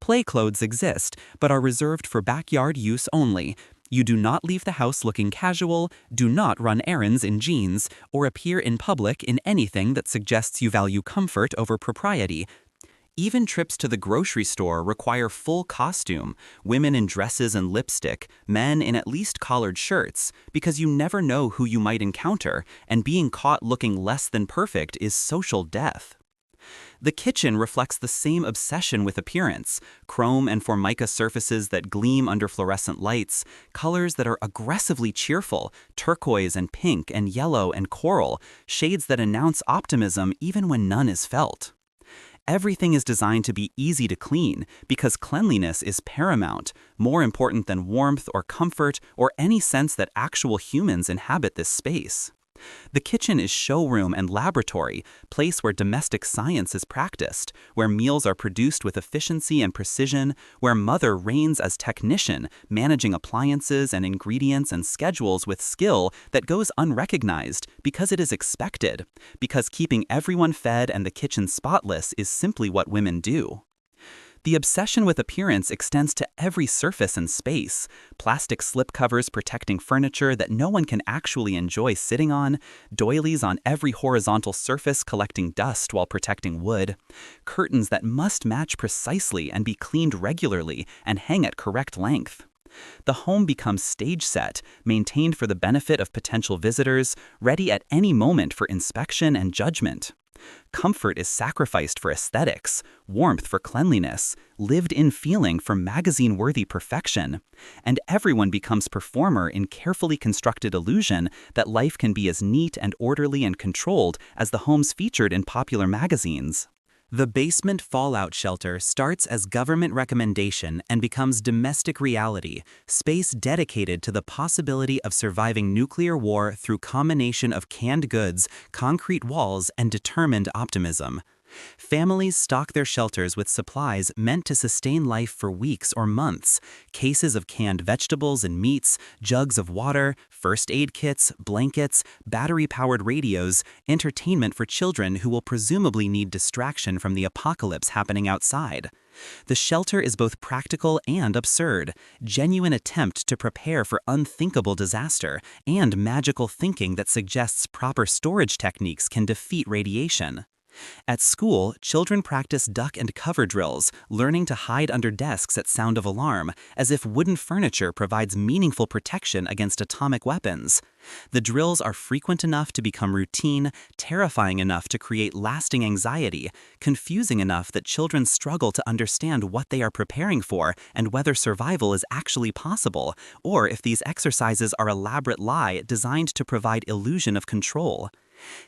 Play clothes exist, but are reserved for backyard use only. You do not leave the house looking casual, do not run errands in jeans, or appear in public in anything that suggests you value comfort over propriety. Even trips to the grocery store require full costume, women in dresses and lipstick, men in at least collared shirts, because you never know who you might encounter, and being caught looking less than perfect is social death. The kitchen reflects the same obsession with appearance: chrome and formica surfaces that gleam under fluorescent lights, colors that are aggressively cheerful, turquoise and pink and yellow and coral, shades that announce optimism even when none is felt. Everything is designed to be easy to clean because cleanliness is paramount, more important than warmth or comfort or any sense that actual humans inhabit this space. The kitchen is showroom and laboratory, place where domestic science is practiced, where meals are produced with efficiency and precision, where mother reigns as technician, managing appliances and ingredients and schedules with skill that goes unrecognized because it is expected, because keeping everyone fed and the kitchen spotless is simply what women do. The obsession with appearance extends to every surface and space: plastic slipcovers protecting furniture that no one can actually enjoy sitting on, doilies on every horizontal surface collecting dust while protecting wood, curtains that must match precisely and be cleaned regularly and hang at correct length. The home becomes stage set, maintained for the benefit of potential visitors, ready at any moment for inspection and judgment. Comfort is sacrificed for aesthetics, warmth for cleanliness, lived-in feeling for magazine-worthy perfection, and everyone becomes performer in carefully constructed illusion that life can be as neat and orderly and controlled as the homes featured in popular magazines. The basement fallout shelter starts as government recommendation and becomes domestic reality, space dedicated to the possibility of surviving nuclear war through combination of canned goods, concrete walls, and determined optimism. Families stock their shelters with supplies meant to sustain life for weeks or months: cases of canned vegetables and meats, jugs of water, first aid kits, blankets, battery-powered radios, entertainment for children who will presumably need distraction from the apocalypse happening outside. The shelter is both practical and absurd, genuine attempt to prepare for unthinkable disaster, and magical thinking that suggests proper storage techniques can defeat radiation. At school, children practice duck and cover drills, learning to hide under desks at sound of alarm, as if wooden furniture provides meaningful protection against atomic weapons. The drills are frequent enough to become routine, terrifying enough to create lasting anxiety, confusing enough that children struggle to understand what they are preparing for and whether survival is actually possible, or if these exercises are elaborate lie designed to provide illusion of control.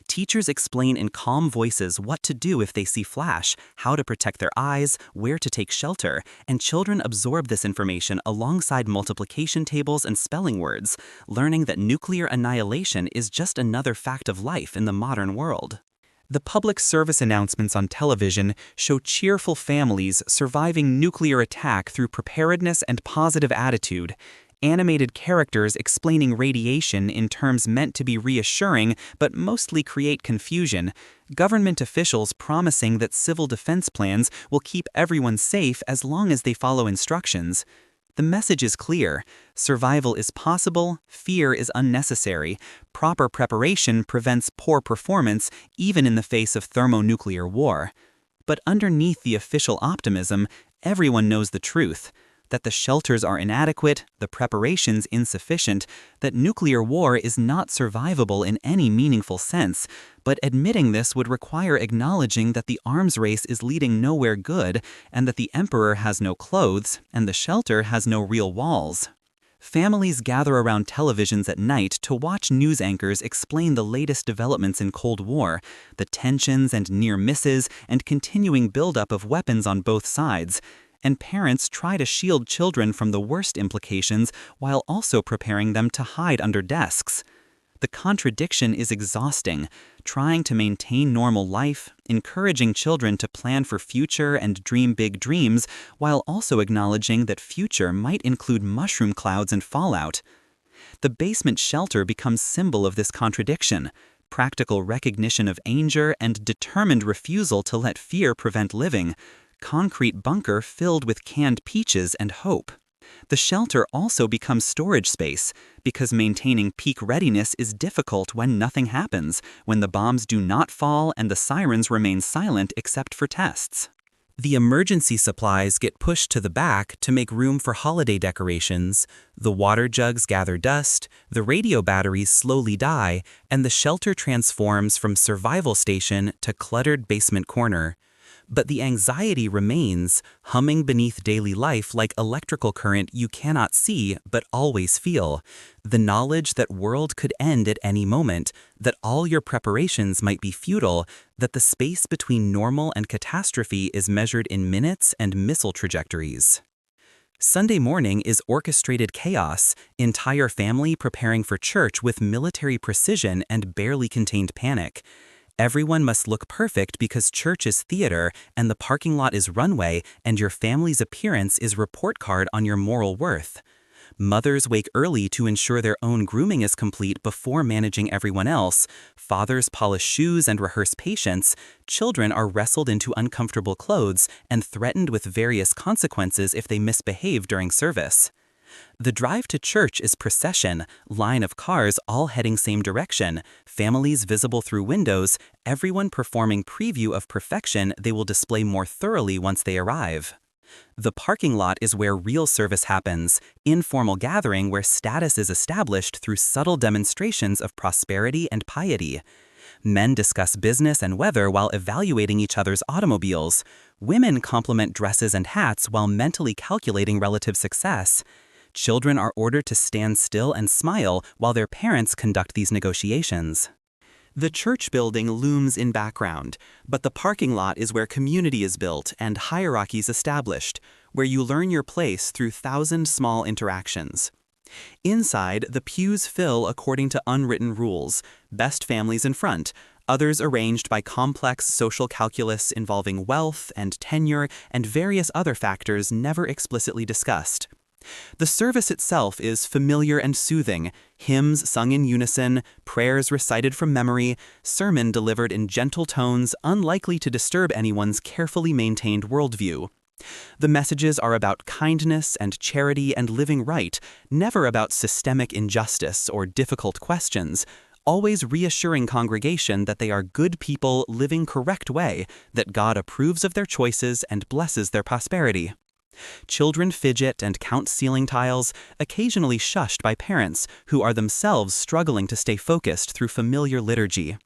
Teachers explain in calm voices what to do if they see flash, how to protect their eyes, where to take shelter, and children absorb this information alongside multiplication tables and spelling words, learning that nuclear annihilation is just another fact of life in the modern world. The public service announcements on television show cheerful families surviving nuclear attack through preparedness and positive attitude. Animated characters explaining radiation in terms meant to be reassuring but mostly create confusion, government officials promising that civil defense plans will keep everyone safe as long as they follow instructions. The message is clear: survival is possible, fear is unnecessary, proper preparation prevents poor performance even in the face of thermonuclear war. But underneath the official optimism, everyone knows the truth: that the shelters are inadequate, the preparations insufficient, that nuclear war is not survivable in any meaningful sense, but admitting this would require acknowledging that the arms race is leading nowhere good, and that the emperor has no clothes, and the shelter has no real walls. Families gather around televisions at night to watch news anchors explain the latest developments in Cold War, the tensions and near misses and continuing buildup of weapons on both sides. And parents try to shield children from the worst implications while also preparing them to hide under desks. The contradiction is exhausting: trying to maintain normal life, encouraging children to plan for future and dream big dreams, while also acknowledging that future might include mushroom clouds and fallout. The basement shelter becomes symbol of this contradiction: practical recognition of danger, and determined refusal to let fear prevent living. Concrete bunker filled with canned peaches and hope. The shelter also becomes storage space, because maintaining peak readiness is difficult when nothing happens, when the bombs do not fall and the sirens remain silent except for tests. The emergency supplies get pushed to the back to make room for holiday decorations, the water jugs gather dust, the radio batteries slowly die, and the shelter transforms from survival station to cluttered basement corner. But the anxiety remains, humming beneath daily life like electrical current you cannot see but always feel. The knowledge that world could end at any moment, that all your preparations might be futile, that the space between normal and catastrophe is measured in minutes and missile trajectories. Sunday morning is orchestrated chaos, entire family preparing for church with military precision and barely contained panic. Everyone must look perfect because church is theater and the parking lot is runway and your family's appearance is report card on your moral worth. Mothers wake early to ensure their own grooming is complete before managing everyone else. Fathers polish shoes and rehearse patience. Children are wrestled into uncomfortable clothes and threatened with various consequences if they misbehave during service. The drive to church is procession, line of cars all heading same direction, families visible through windows, everyone performing preview of perfection they will display more thoroughly once they arrive. The parking lot is where real service happens, informal gathering where status is established through subtle demonstrations of prosperity and piety. Men discuss business and weather while evaluating each other's automobiles. Women compliment dresses and hats while mentally calculating relative success. Children are ordered to stand still and smile while their parents conduct these negotiations. The church building looms in background, but the parking lot is where community is built and hierarchies established, where you learn your place through 1,000 small interactions. Inside, the pews fill according to unwritten rules, best families in front, others arranged by complex social calculus involving wealth and tenure and various other factors never explicitly discussed. The service itself is familiar and soothing, hymns sung in unison, prayers recited from memory, sermon delivered in gentle tones unlikely to disturb anyone's carefully maintained worldview. The messages are about kindness and charity and living right, never about systemic injustice or difficult questions, always reassuring congregation that they are good people living correct way, that God approves of their choices and blesses their prosperity. Children fidget and count ceiling tiles, occasionally shushed by parents who are themselves struggling to stay focused through familiar liturgy.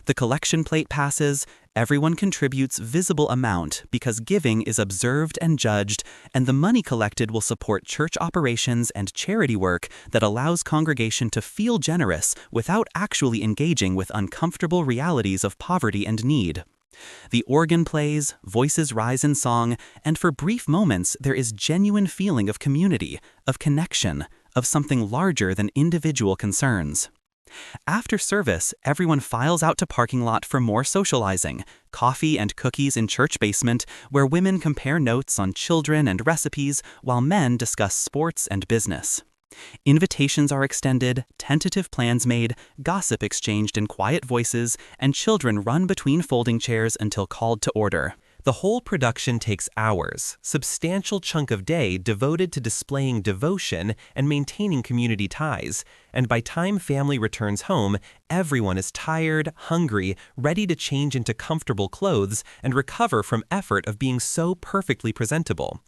The collection plate passes, everyone contributes visible amount because giving is observed and judged, and the money collected will support church operations and charity work that allows congregation to feel generous without actually engaging with uncomfortable realities of poverty and need. The organ plays, voices rise in song, and for brief moments there is genuine feeling of community, of connection, of something larger than individual concerns. After service, everyone files out to parking lot for more socializing, coffee and cookies in church basement, where women compare notes on children and recipes while men discuss sports and business. Invitations are extended, tentative plans made, gossip exchanged in quiet voices, and children run between folding chairs until called to order. The whole production takes hours, substantial chunk of day devoted to displaying devotion and maintaining community ties, and by time family returns home, everyone is tired, hungry, ready to change into comfortable clothes and recover from effort of being so perfectly presentable.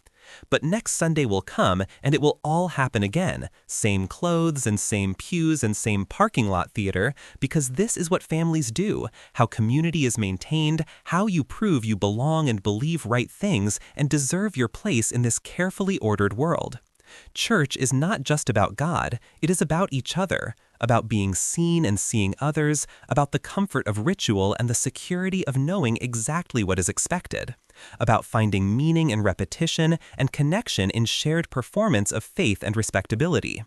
But next Sunday will come and it will all happen again, same clothes and same pews and same parking lot theater, because this is what families do, how community is maintained, how you prove you belong and believe right things and deserve your place in this carefully ordered world. Church is not just about God, it is about each other, about being seen and seeing others, about the comfort of ritual and the security of knowing exactly what is expected, about finding meaning in repetition and connection in shared performance of faith and respectability.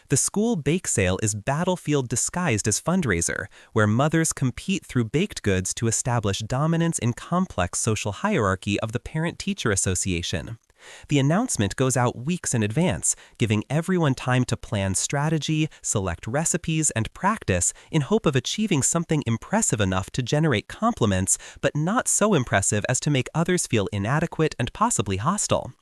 The school bake sale is battlefield disguised as fundraiser, where mothers compete through baked goods to establish dominance in complex social hierarchy of the parent-teacher association.
The announcement goes out weeks in advance, giving everyone time to plan strategy, select recipes, and practice in hope of achieving something impressive enough to generate compliments, but not so impressive as to make others feel inadequate and possibly hostile.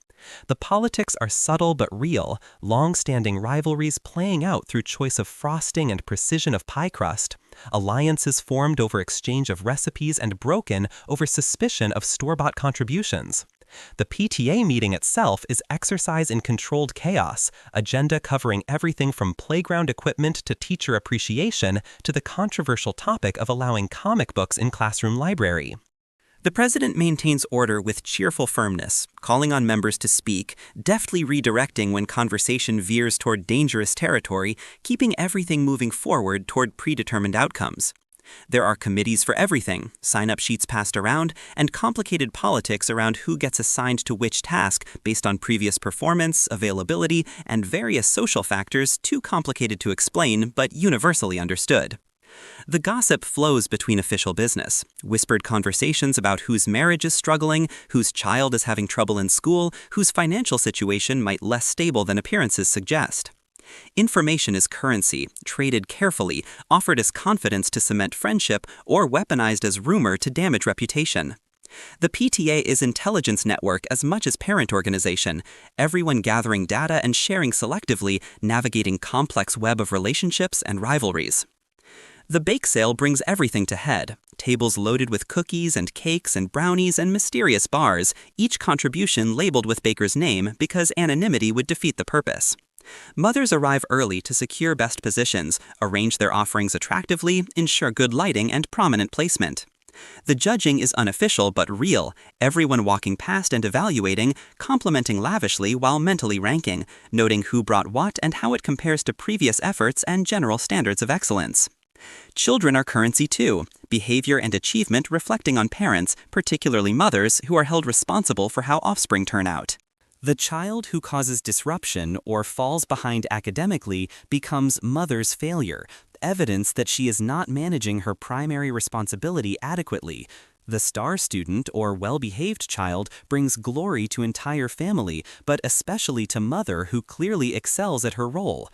The politics are subtle but real, long-standing rivalries playing out through choice of frosting and precision of pie crust, alliances formed over exchange of recipes and broken over suspicion of store-bought contributions. The PTA meeting itself is exercise in controlled chaos, agenda covering everything from playground equipment to teacher appreciation to the controversial topic of allowing comic books in classroom library.
The president maintains order with cheerful firmness, calling on members to speak, deftly redirecting when conversation veers toward dangerous territory, keeping everything moving forward toward predetermined outcomes. There are committees for everything, sign-up sheets passed around, and complicated politics around who gets assigned to which task based on previous performance, availability, and various social factors too complicated to explain but universally understood. The gossip flows between official business, whispered conversations about whose marriage is struggling, whose child is having trouble in school, whose financial situation might less stable than appearances suggest. Information is currency, traded carefully, offered as confidence to cement friendship, or weaponized as rumor to damage reputation. The PTA is intelligence network as much as parent organization, everyone gathering data and sharing selectively, navigating complex web of relationships and rivalries. The bake sale brings everything to head, tables loaded with cookies and cakes and brownies and mysterious bars, each contribution labeled with baker's name because anonymity would defeat the purpose. Mothers arrive early to secure best positions, arrange their offerings attractively, ensure good lighting and prominent placement. The judging is unofficial but real, everyone walking past and evaluating, complimenting lavishly while mentally ranking, noting who brought what and how it compares to previous efforts and general standards of excellence. Children are currency too, behavior and achievement reflecting on parents, particularly mothers, who are held responsible for how offspring turn out. The child who causes disruption or falls behind academically becomes mother's failure, evidence that she is not managing her primary responsibility adequately. The star student or well-behaved child brings glory to entire family, but especially to mother who clearly excels at her role.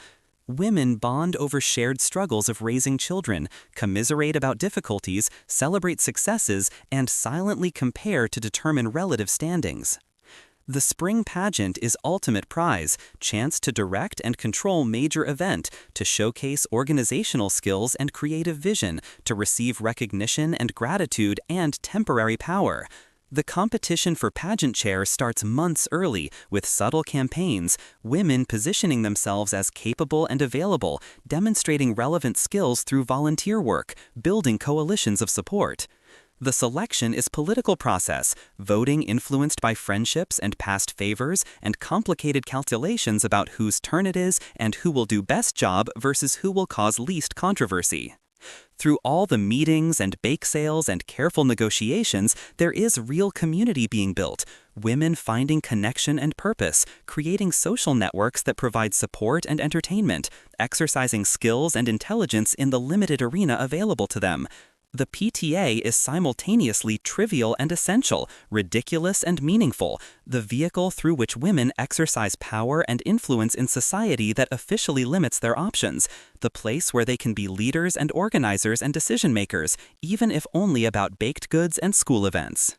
Women bond over shared struggles of raising children, commiserate about difficulties, celebrate successes, and silently compare to determine relative standings. The spring pageant is ultimate prize, chance to direct and control major event, to showcase organizational skills and creative vision, to receive recognition and gratitude and temporary power. The competition for pageant chair starts months early with subtle campaigns, women positioning themselves as capable and available, demonstrating relevant skills through volunteer work, building coalitions of support. The selection is political process, voting influenced by friendships and past favors and complicated calculations about whose turn it is and who will do best job versus who will cause least controversy. Through all the meetings and bake sales and careful negotiations, there is real community being built, women finding connection and purpose, creating social networks that provide support and entertainment, exercising skills and intelligence in the limited arena available to them. The PTA is simultaneously trivial and essential, ridiculous and meaningful, the vehicle through which women exercise power and influence in society that officially limits their options, the place where they can be leaders and organizers and decision-makers, even if only about baked goods and school events.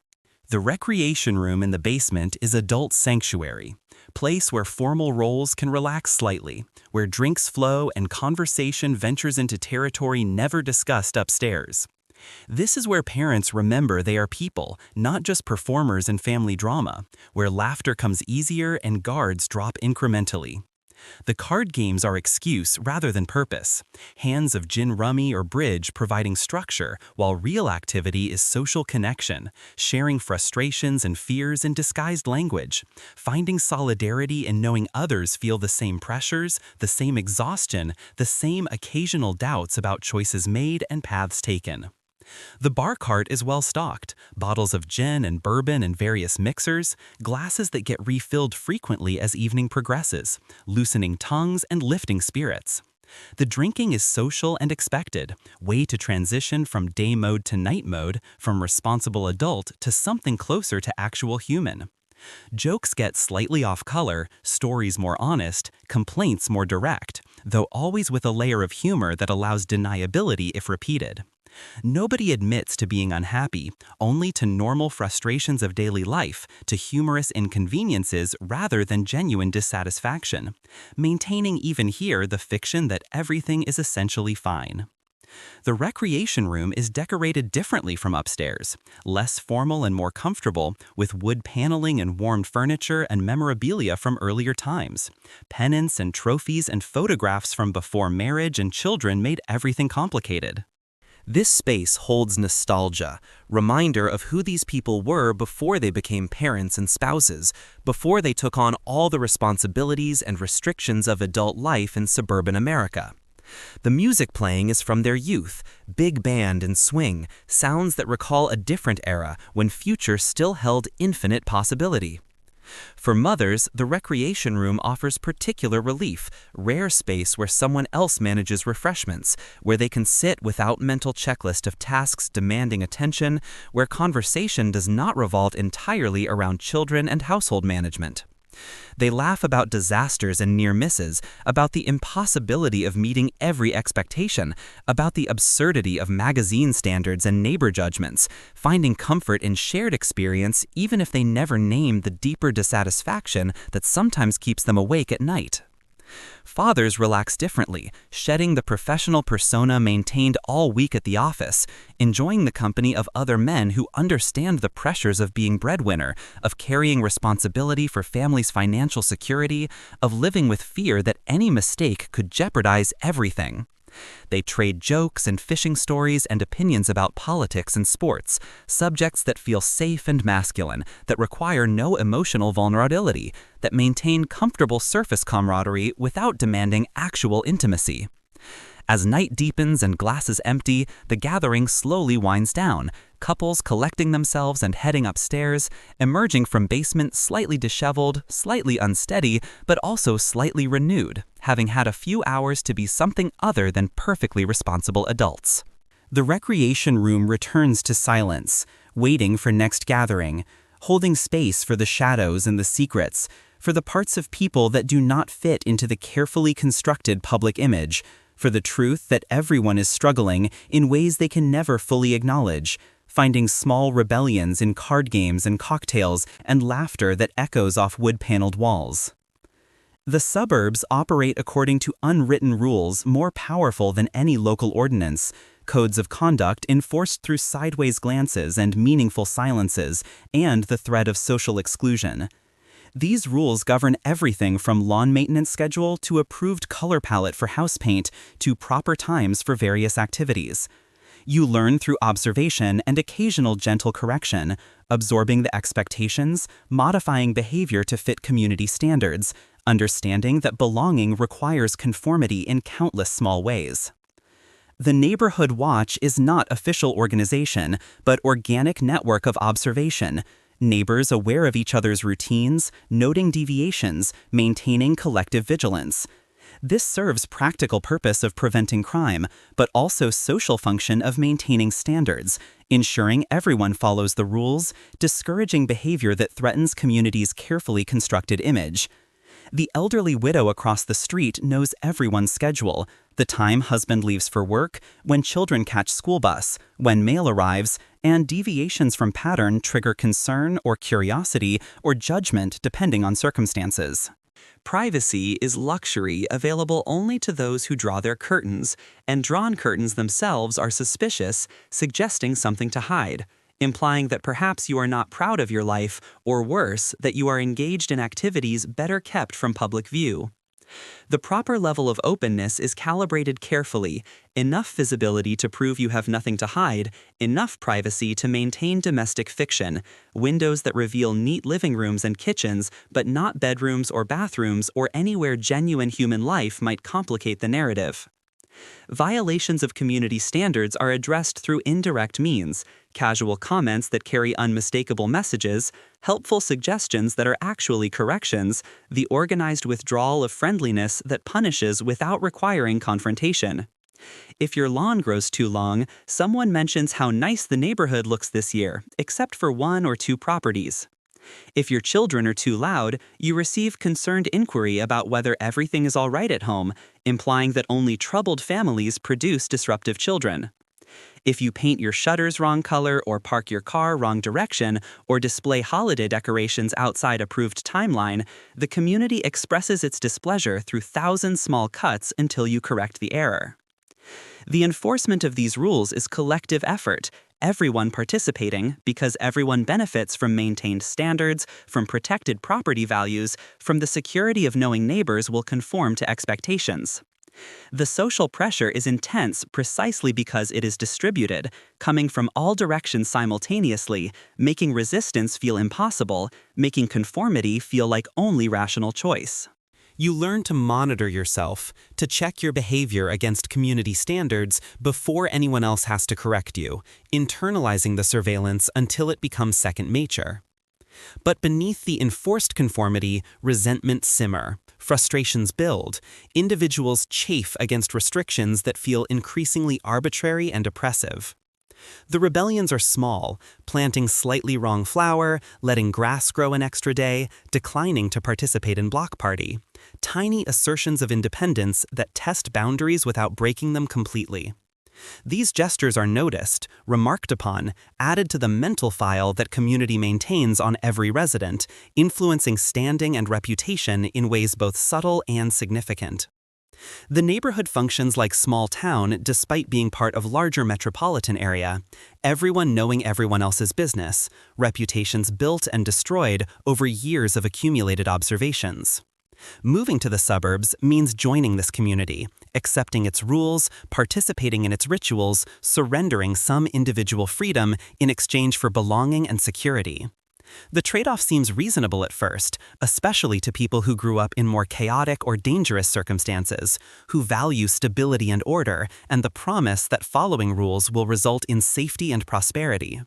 The recreation room in the basement is adult sanctuary, place where formal roles can relax slightly, where drinks flow and conversation ventures into territory never discussed upstairs. This is where parents remember they are people, not just performers in family drama, where laughter comes easier and guards drop incrementally. The card games are excuse rather than purpose, hands of gin rummy or bridge providing structure, while real activity is social connection, sharing frustrations and fears in disguised language, finding solidarity in knowing others feel the same pressures, the same exhaustion, the same occasional doubts about choices made and paths taken. The bar cart is well stocked, bottles of gin and bourbon and various mixers, glasses that get refilled frequently as evening progresses, loosening tongues and lifting spirits. The drinking is social and expected, way to transition from day mode to night mode, from responsible adult to something closer to actual human. Jokes get slightly off color, stories more honest, complaints more direct, though always with a layer of humor that allows deniability if repeated. Nobody admits to being unhappy, only to normal frustrations of daily life, to humorous inconveniences rather than genuine dissatisfaction, maintaining even here the fiction that everything is essentially fine. The recreation room is decorated differently from upstairs, less formal and more comfortable, with wood paneling and warmed furniture and memorabilia from earlier times. Pennants and trophies and photographs from before marriage and children made everything complicated. This space holds nostalgia, reminder of who these people were before they became parents and spouses, before they took on all the responsibilities and restrictions of adult life in suburban America. The music playing is from their youth, big band and swing, sounds that recall a different era when future still held infinite possibility. For mothers, the recreation room offers particular relief, rare space where someone else manages refreshments, where they can sit without mental checklist of tasks demanding attention, where conversation does not revolve entirely around children and household management. They laugh about disasters and near misses, about the impossibility of meeting every expectation, about the absurdity of magazine standards and neighbor judgments, finding comfort in shared experience even if they never name the deeper dissatisfaction that sometimes keeps them awake at night. Fathers relax differently, shedding the professional persona maintained all week at the office, enjoying the company of other men who understand the pressures of being breadwinner, of carrying responsibility for family's financial security, of living with fear that any mistake could jeopardize everything. They trade jokes and fishing stories and opinions about politics and sports, subjects that feel safe and masculine, that require no emotional vulnerability, that maintain comfortable surface camaraderie without demanding actual intimacy. As night deepens and glasses empty, the gathering slowly winds down, couples collecting themselves and heading upstairs, emerging from basement slightly disheveled, slightly unsteady, but also slightly renewed, having had a few hours to be something other than perfectly responsible adults. The recreation room returns to silence, waiting for next gathering, holding space for the shadows and the secrets, for the parts of people that do not fit into the carefully constructed public image, for the truth that everyone is struggling in ways they can never fully acknowledge, finding small rebellions in card games and cocktails and laughter that echoes off wood-paneled walls. The suburbs operate according to unwritten rules more powerful than any local ordinance, codes of conduct enforced through sideways glances and meaningful silences, and the threat of social exclusion. These rules govern everything from lawn maintenance schedule to approved color palette for house paint to proper times for various activities. You learn through observation and occasional gentle correction, absorbing the expectations, modifying behavior to fit community standards, understanding that belonging requires conformity in countless small ways. The Neighborhood Watch is not official organization, but organic network of observation, neighbors aware of each other's routines, noting deviations, maintaining collective vigilance. This serves practical purpose of preventing crime, but also social function of maintaining standards, ensuring everyone follows the rules, discouraging behavior that threatens community's carefully constructed image. The elderly widow across the street knows everyone's schedule, the time husband leaves for work, when children catch school bus, when mail arrives, and deviations from pattern trigger concern or curiosity or judgment depending on circumstances. Privacy is luxury available only to those who draw their curtains, and drawn curtains themselves are suspicious, suggesting something to hide, implying that perhaps you are not proud of your life, or worse, that you are engaged in activities better kept from public view. The proper level of openness is calibrated carefully, enough visibility to prove you have nothing to hide, enough privacy to maintain domestic fiction, windows that reveal neat living rooms and kitchens, but not bedrooms or bathrooms or anywhere genuine human life might complicate the narrative. Violations of community standards are addressed through indirect means, casual comments that carry unmistakable messages, helpful suggestions that are actually corrections, the organized withdrawal of friendliness that punishes without requiring confrontation. If your lawn grows too long, someone mentions how nice the neighborhood looks this year, except for 1 or 2 properties. If your children are too loud, you receive concerned inquiry about whether everything is all right at home, implying that only troubled families produce disruptive children. If you paint your shutters wrong color or park your car wrong direction or display holiday decorations outside approved timeline, the community expresses its displeasure through 1,000 small cuts until you correct the error. The enforcement of these rules is collective effort, everyone participating because everyone benefits from maintained standards, from protected property values, from the security of knowing neighbors will conform to expectations. The social pressure is intense precisely because it is distributed, coming from all directions simultaneously, making resistance feel impossible, making conformity feel like only rational choice. You learn to monitor yourself, to check your behavior against community standards before anyone else has to correct you, internalizing the surveillance until it becomes second nature. But beneath the enforced conformity, resentment simmer, frustrations build, individuals chafe against restrictions that feel increasingly arbitrary and oppressive. The rebellions are small, planting slightly wrong flower, letting grass grow an extra day, declining to participate in block party. Tiny assertions of independence that test boundaries without breaking them completely. These gestures are noticed, remarked upon, added to the mental file that community maintains on every resident, influencing standing and reputation in ways both subtle and significant. The neighborhood functions like small town despite being part of larger metropolitan area, everyone knowing everyone else's business, reputations built and destroyed over years of accumulated observations. Moving to the suburbs means joining this community, accepting its rules, participating in its rituals, surrendering some individual freedom in exchange for belonging and security. The trade-off seems reasonable at first, especially to people who grew up in more chaotic or dangerous circumstances, who value stability and order and the promise that following rules will result in safety and prosperity.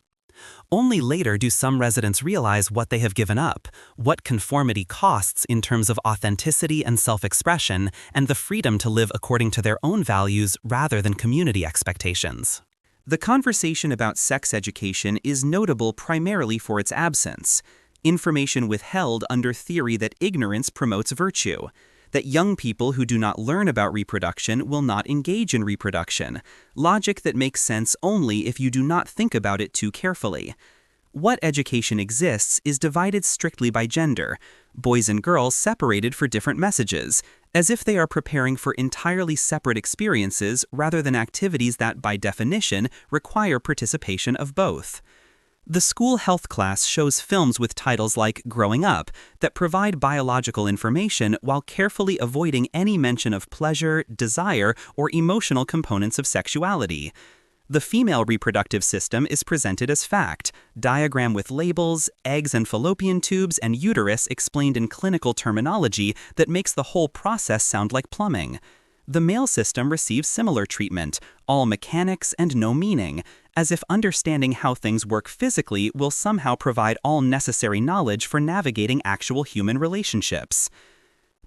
Only later do some residents realize what they have given up, what conformity costs in terms of authenticity and self-expression, and the freedom to live according to their own values rather than community expectations. The conversation about sex education is notable primarily for its absence, information withheld under theory that ignorance promotes virtue, that young people who do not learn about reproduction will not engage in reproduction, logic that makes sense only if you do not think about it too carefully. What education exists is divided strictly by gender, boys and girls separated for different messages, as if they are preparing for entirely separate experiences rather than activities that, by definition, require participation of both. The school health class shows films with titles like Growing Up that provide biological information while carefully avoiding any mention of pleasure, desire, or emotional components of sexuality. The female reproductive system is presented as fact, diagram with labels, eggs and fallopian tubes, and uterus explained in clinical terminology that makes the whole process sound like plumbing. The male system receives similar treatment, all mechanics and no meaning, as if understanding how things work physically will somehow provide all necessary knowledge for navigating actual human relationships.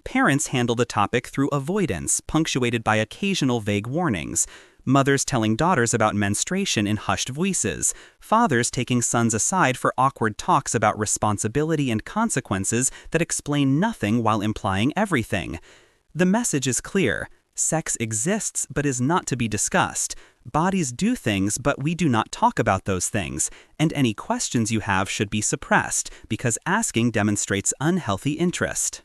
Parents handle the topic through avoidance, punctuated by occasional vague warnings. Mothers telling daughters about menstruation in hushed voices, fathers taking sons aside for awkward talks about responsibility and consequences that explain nothing while implying everything. The message is clear. Sex exists but is not to be discussed. Bodies do things but we do not talk about those things, and any questions you have should be suppressed because asking demonstrates unhealthy interest.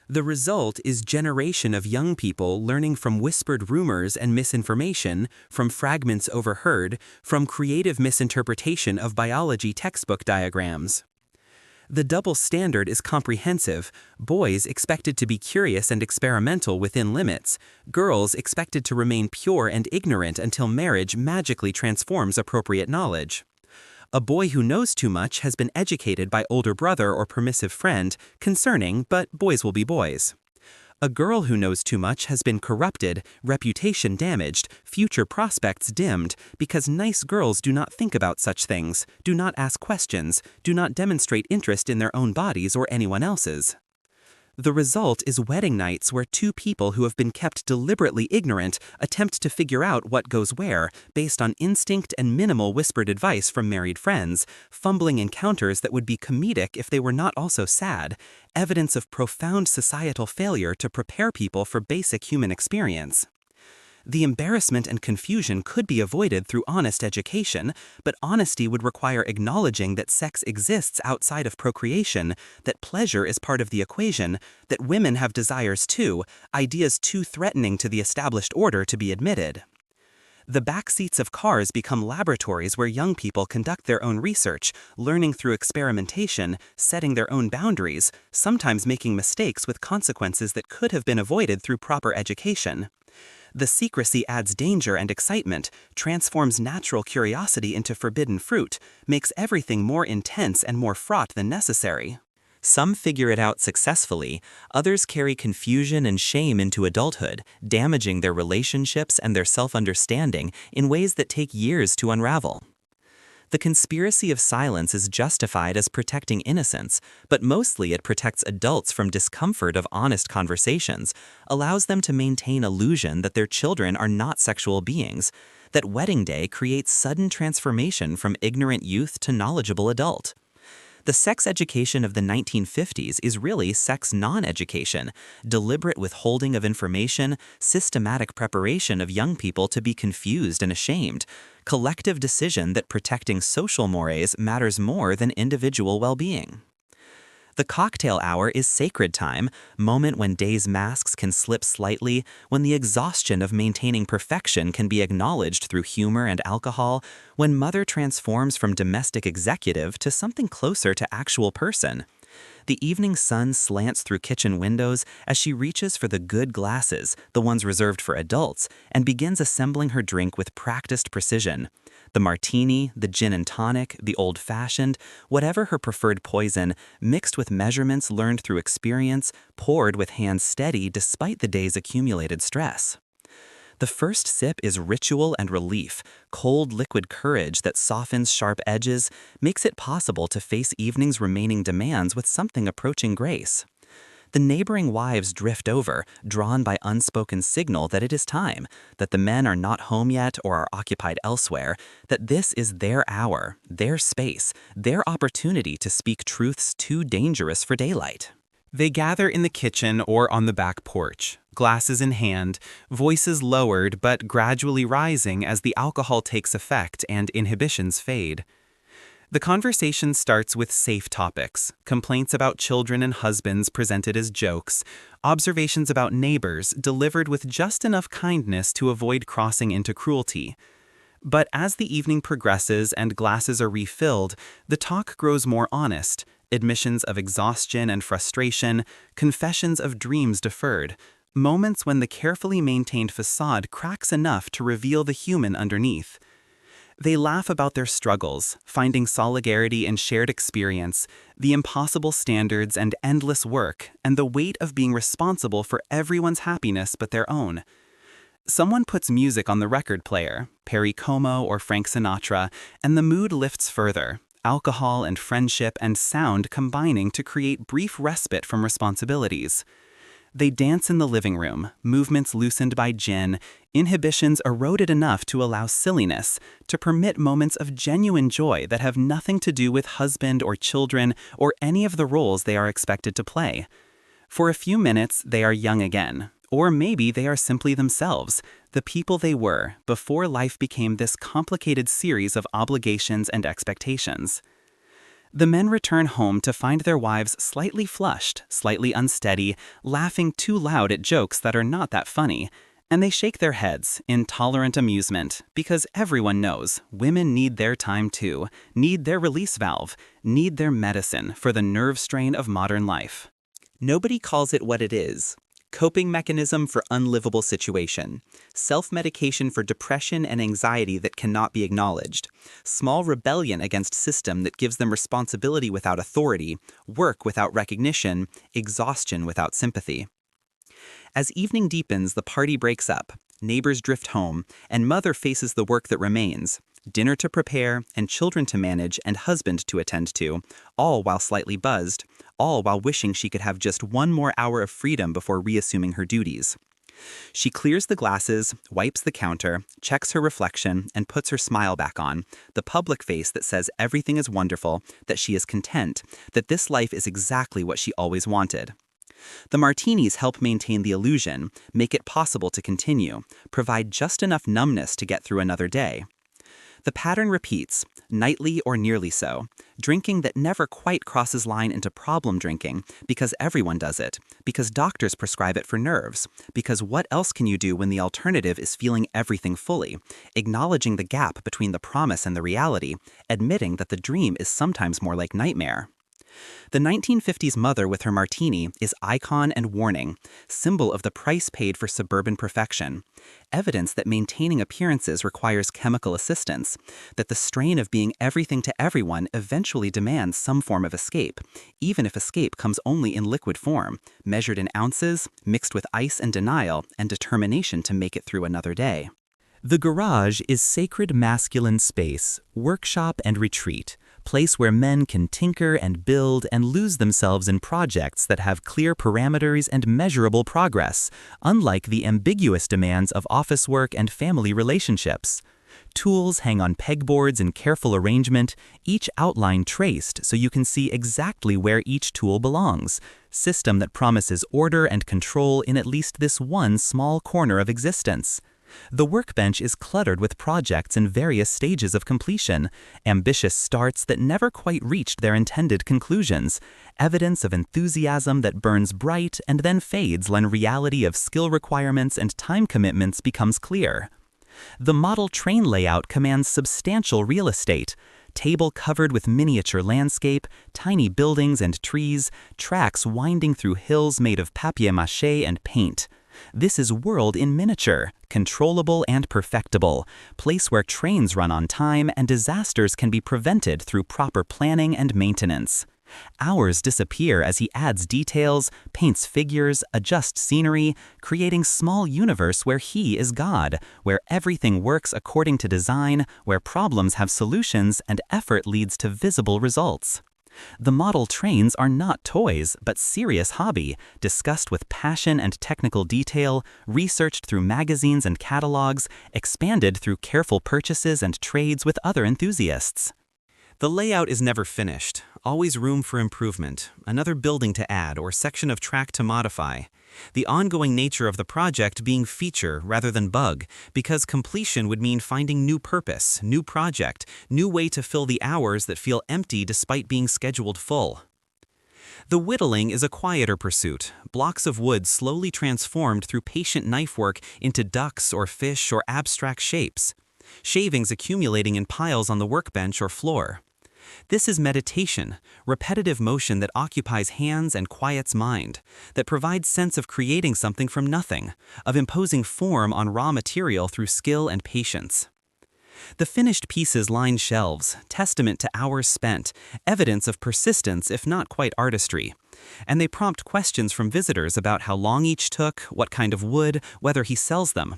The result is generation of young people learning from whispered rumors and misinformation, from fragments overheard, from creative misinterpretation of biology textbook diagrams. The double standard is comprehensive, boys expected to be curious and experimental within limits, girls expected to remain pure and ignorant until marriage magically transforms appropriate knowledge. A boy who knows too much has been educated by older brother or permissive friend, concerning, but boys will be boys. A girl who knows too much has been corrupted, reputation damaged, future prospects dimmed, because nice girls do not think about such things, do not ask questions, do not demonstrate interest in their own bodies or anyone else's. The result is wedding nights where two people who have been kept deliberately ignorant attempt to figure out what goes where based on instinct and minimal whispered advice from married friends, fumbling encounters that would be comedic if they were not also sad, evidence of profound societal failure to prepare people for basic human experience. The embarrassment and confusion could be avoided through honest education, but honesty would require acknowledging that sex exists outside of procreation, that pleasure is part of the equation, that women have desires too, ideas too threatening to the established order to be admitted. The back seats of cars become laboratories where young people conduct their own research, learning through experimentation, setting their own boundaries, sometimes making mistakes with consequences that could have been avoided through proper education. The secrecy adds danger and excitement, transforms natural curiosity into forbidden fruit, makes everything more intense and more fraught than necessary. Some figure it out successfully, others carry confusion and shame into adulthood, damaging their relationships and their self-understanding in ways that take years to unravel. The conspiracy of silence is justified as protecting innocence, but mostly it protects adults from discomfort of honest conversations, allows them to maintain illusion that their children are not sexual beings, that wedding day creates sudden transformation from ignorant youth to knowledgeable adult. The sex education of the 1950s is really sex non-education, deliberate withholding of information, systematic preparation of young people to be confused and ashamed, collective decision that protecting social mores matters more than individual well-being. The cocktail hour is sacred time, moment when day's masks can slip slightly, when the exhaustion of maintaining perfection can be acknowledged through humor and alcohol, when mother transforms from domestic executive to something closer to actual person. The evening sun slants through kitchen windows as she reaches for the good glasses, the ones reserved for adults, and begins assembling her drink with practiced precision. The martini, the gin and tonic, the old-fashioned, whatever her preferred poison, mixed with measurements learned through experience, poured with hands steady despite the day's accumulated stress. The first sip is ritual and relief, cold liquid courage that softens sharp edges, makes it possible to face evening's remaining demands with something approaching grace. The neighboring wives drift over, drawn by unspoken signal that it is time, that the men are not home yet or are occupied elsewhere, that this is their hour, their space, their opportunity to speak truths too dangerous for daylight. They gather in the kitchen or on the back porch, glasses in hand, voices lowered but gradually rising as the alcohol takes effect and inhibitions fade. The conversation starts with safe topics, complaints about children and husbands presented as jokes, observations about neighbors delivered with just enough kindness to avoid crossing into cruelty. But as the evening progresses and glasses are refilled, the talk grows more honest, admissions of exhaustion and frustration, confessions of dreams deferred, moments when the carefully maintained facade cracks enough to reveal the human underneath. They laugh about their struggles, finding solidarity in shared experience, the impossible standards and endless work, and the weight of being responsible for everyone's happiness but their own. Someone puts music on the record player, Perry Como or Frank Sinatra, and the mood lifts further, alcohol and friendship and sound combining to create brief respite from responsibilities. They dance in the living room, movements loosened by gin, inhibitions eroded enough to allow silliness, to permit moments of genuine joy that have nothing to do with husband or children or any of the roles they are expected to play. For a few minutes, they are young again, or maybe they are simply themselves, the people they were before life became this complicated series of obligations and expectations. The men return home to find their wives slightly flushed, slightly unsteady, laughing too loud at jokes that are not that funny, and they shake their heads in tolerant amusement because everyone knows women need their time too, need their release valve, need their medicine for the nerve strain of modern life. Nobody calls it what it is. Coping mechanism for unlivable situation, self-medication for depression and anxiety that cannot be acknowledged, small rebellion against system that gives them responsibility without authority, work without recognition, exhaustion without sympathy. As evening deepens, the party breaks up, neighbors drift home, and mother faces the work that remains, dinner to prepare, and children to manage and husband to attend to, all while slightly buzzed, all while wishing she could have just one more hour of freedom before reassuming her duties. She clears the glasses, wipes the counter, checks her reflection, and puts her smile back on, the public face that says everything is wonderful, that she is content, that this life is exactly what she always wanted. The martinis help maintain the illusion, make it possible to continue, provide just enough numbness to get through another day. The pattern repeats, nightly or nearly so, drinking that never quite crosses line into problem drinking, because everyone does it, because doctors prescribe it for nerves, because what else can you do when the alternative is feeling everything fully, acknowledging the gap between the promise and the reality, admitting that the dream is sometimes more like nightmare. The 1950s mother with her martini is icon and warning, symbol of the price paid for suburban perfection, evidence that maintaining appearances requires chemical assistance, that the strain of being everything to everyone eventually demands some form of escape, even if escape comes only in liquid form, measured in ounces, mixed with ice and denial and determination to make it through another day. The garage is sacred masculine space, workshop and retreat, place where men can tinker and build and lose themselves in projects that have clear parameters and measurable progress, unlike the ambiguous demands of office work and family relationships. Tools hang on pegboards in careful arrangement, each outline traced so you can see exactly where each tool belongs. System that promises order and control in at least this one small corner of existence. The workbench is cluttered with projects in various stages of completion, ambitious starts that never quite reached their intended conclusions, evidence of enthusiasm that burns bright and then fades when reality of skill requirements and time commitments becomes clear. The model train layout commands substantial real estate, table covered with miniature landscape, tiny buildings and trees, tracks winding through hills made of papier-mâché and paint. This is world in miniature, controllable and perfectible, place where trains run on time and disasters can be prevented through proper planning and maintenance. Hours disappear as he adds details, paints figures, adjusts scenery, creating small universe where he is God, where everything works according to design, where problems have solutions and effort leads to visible results. The model trains are not toys, but serious hobby, discussed with passion and technical detail, researched through magazines and catalogs, expanded through careful purchases and trades with other enthusiasts. The layout is never finished, always room for improvement, another building to add or section of track to modify. The ongoing nature of the project being feature rather than bug, because completion would mean finding new purpose, new project, new way to fill the hours that feel empty despite being scheduled full. The whittling is a quieter pursuit, blocks of wood slowly transformed through patient knife work into ducks or fish or abstract shapes, shavings accumulating in piles on the workbench or floor. This is meditation, repetitive motion that occupies hands and quiets mind, that provides sense of creating something from nothing, of imposing form on raw material through skill and patience. The finished pieces line shelves, testament to hours spent, evidence of persistence if not quite artistry. And they prompt questions from visitors about how long each took, what kind of wood, whether he sells them.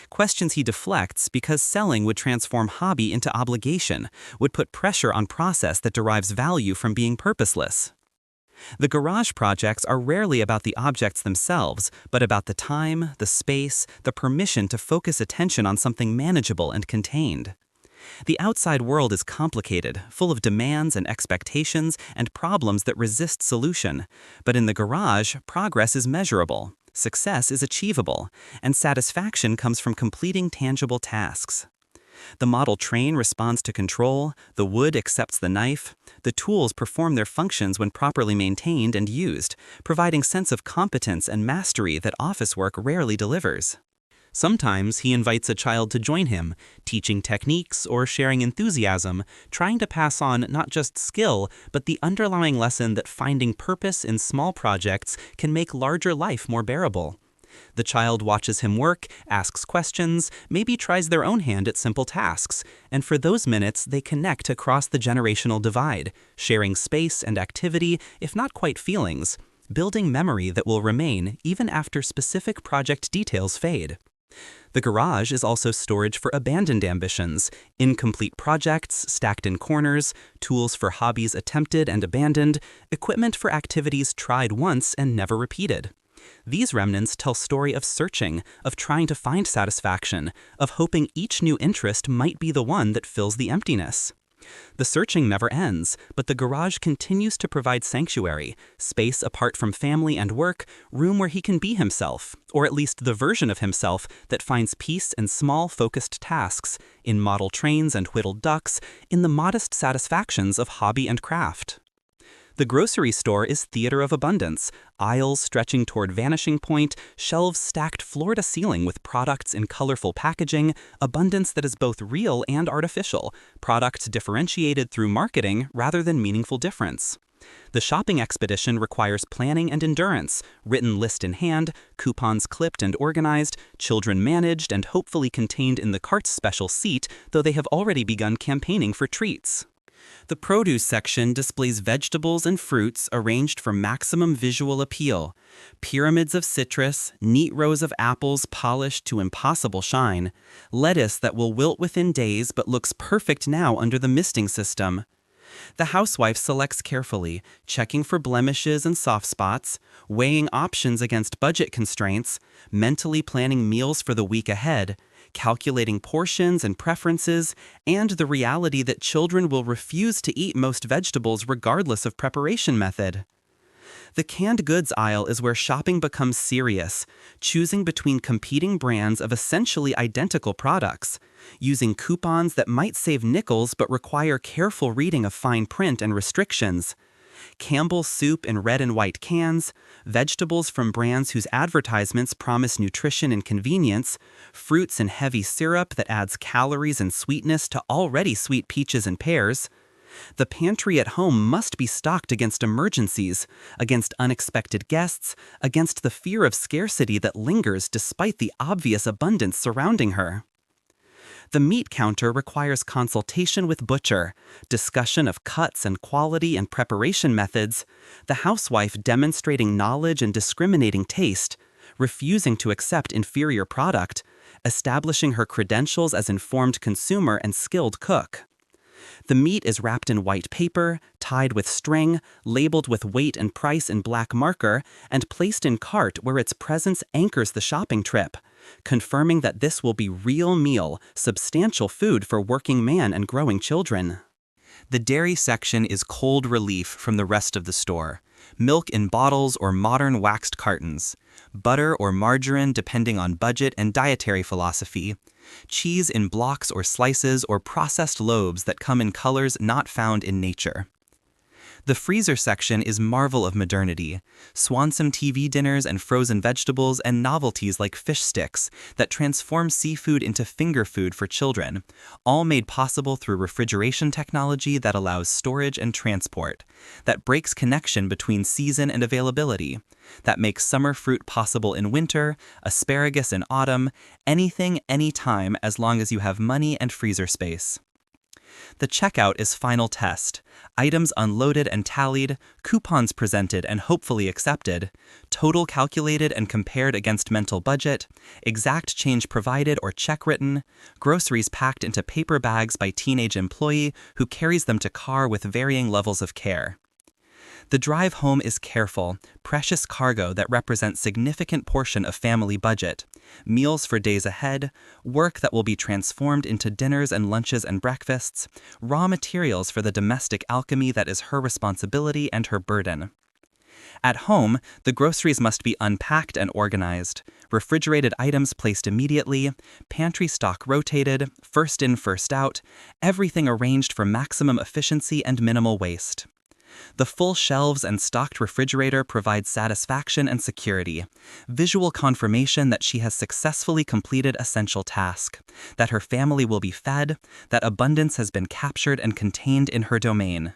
Questions he deflects because selling would transform hobby into obligation, would put pressure on process that derives value from being purposeless. The garage projects are rarely about the objects themselves, but about the time, the space, the permission to focus attention on something manageable and contained. The outside world is complicated, full of demands and expectations and problems that resist solution, but in the garage, progress is measurable. Success is achievable, and satisfaction comes from completing tangible tasks. The model train responds to control, the wood accepts the knife, the tools perform their functions when properly maintained and used, providing sense of competence and mastery that office work rarely delivers. Sometimes he invites a child to join him, teaching techniques or sharing enthusiasm, trying to pass on not just skill, but the underlying lesson that finding purpose in small projects can make larger life more bearable. The child watches him work, asks questions, maybe tries their own hand at simple tasks, and for those minutes they connect across the generational divide, sharing space and activity, if not quite feelings, building memory that will remain even after specific project details fade. The garage is also storage for abandoned ambitions, incomplete projects stacked in corners, tools for hobbies attempted and abandoned, equipment for activities tried once and never repeated. These remnants tell story of searching, of trying to find satisfaction, of hoping each new interest might be the one that fills the emptiness. The searching never ends, but the garage continues to provide sanctuary, space apart from family and work, room where he can be himself, or at least the version of himself that finds peace in small focused tasks, in model trains and whittled ducks, in the modest satisfactions of hobby and craft. The grocery store is theater of abundance, aisles stretching toward vanishing point, shelves stacked floor to ceiling with products in colorful packaging, abundance that is both real and artificial, products differentiated through marketing rather than meaningful difference. The shopping expedition requires planning and endurance, written list in hand, coupons clipped and organized, children managed and hopefully contained in the cart's special seat, though they have already begun campaigning for treats. The produce section displays vegetables and fruits arranged for maximum visual appeal. Pyramids of citrus, neat rows of apples polished to impossible shine, lettuce that will wilt within days but looks perfect now under the misting system. The housewife selects carefully, checking for blemishes and soft spots, weighing options against budget constraints, mentally planning meals for the week ahead, calculating portions and preferences, and the reality that children will refuse to eat most vegetables regardless of preparation method. The canned goods aisle is where shopping becomes serious, choosing between competing brands of essentially identical products, using coupons that might save nickels but require careful reading of fine print and restrictions. Campbell's soup in red and white cans, vegetables from brands whose advertisements promise nutrition and convenience, fruits in heavy syrup that adds calories and sweetness to already sweet peaches and pears. The pantry at home must be stocked against emergencies, against unexpected guests, against the fear of scarcity that lingers despite the obvious abundance surrounding her. The meat counter requires consultation with butcher, discussion of cuts and quality and preparation methods, the housewife demonstrating knowledge and discriminating taste, refusing to accept inferior product, establishing her credentials as informed consumer and skilled cook. The meat is wrapped in white paper, tied with string, labeled with weight and price in black marker, and placed in cart where its presence anchors the shopping trip, confirming that this will be real meal, substantial food for working man and growing children. The dairy section is cold relief from the rest of the store. Milk in bottles or modern waxed cartons. Butter or margarine depending on budget and dietary philosophy. Cheese in blocks or slices or processed lobes that come in colors not found in nature. The freezer section is marvel of modernity. Swanson TV dinners and frozen vegetables and novelties like fish sticks that transform seafood into finger food for children, all made possible through refrigeration technology that allows storage and transport, that breaks connection between season and availability, that makes summer fruit possible in winter, asparagus in autumn, anything, anytime as long as you have money and freezer space. The checkout is final test. Items unloaded and tallied, coupons presented and hopefully accepted, total calculated and compared against mental budget, exact change provided or check written, groceries packed into paper bags by teenage employee who carries them to car with varying levels of care. The drive home is careful, precious cargo that represents significant portion of family budget, meals for days ahead, work that will be transformed into dinners and lunches and breakfasts, raw materials for the domestic alchemy that is her responsibility and her burden. At home, the groceries must be unpacked and organized, refrigerated items placed immediately, pantry stock rotated, first in, first out, everything arranged for maximum efficiency and minimal waste. The full shelves and stocked refrigerator provide satisfaction and security, visual confirmation that she has successfully completed essential task, that her family will be fed, that abundance has been captured and contained in her domain.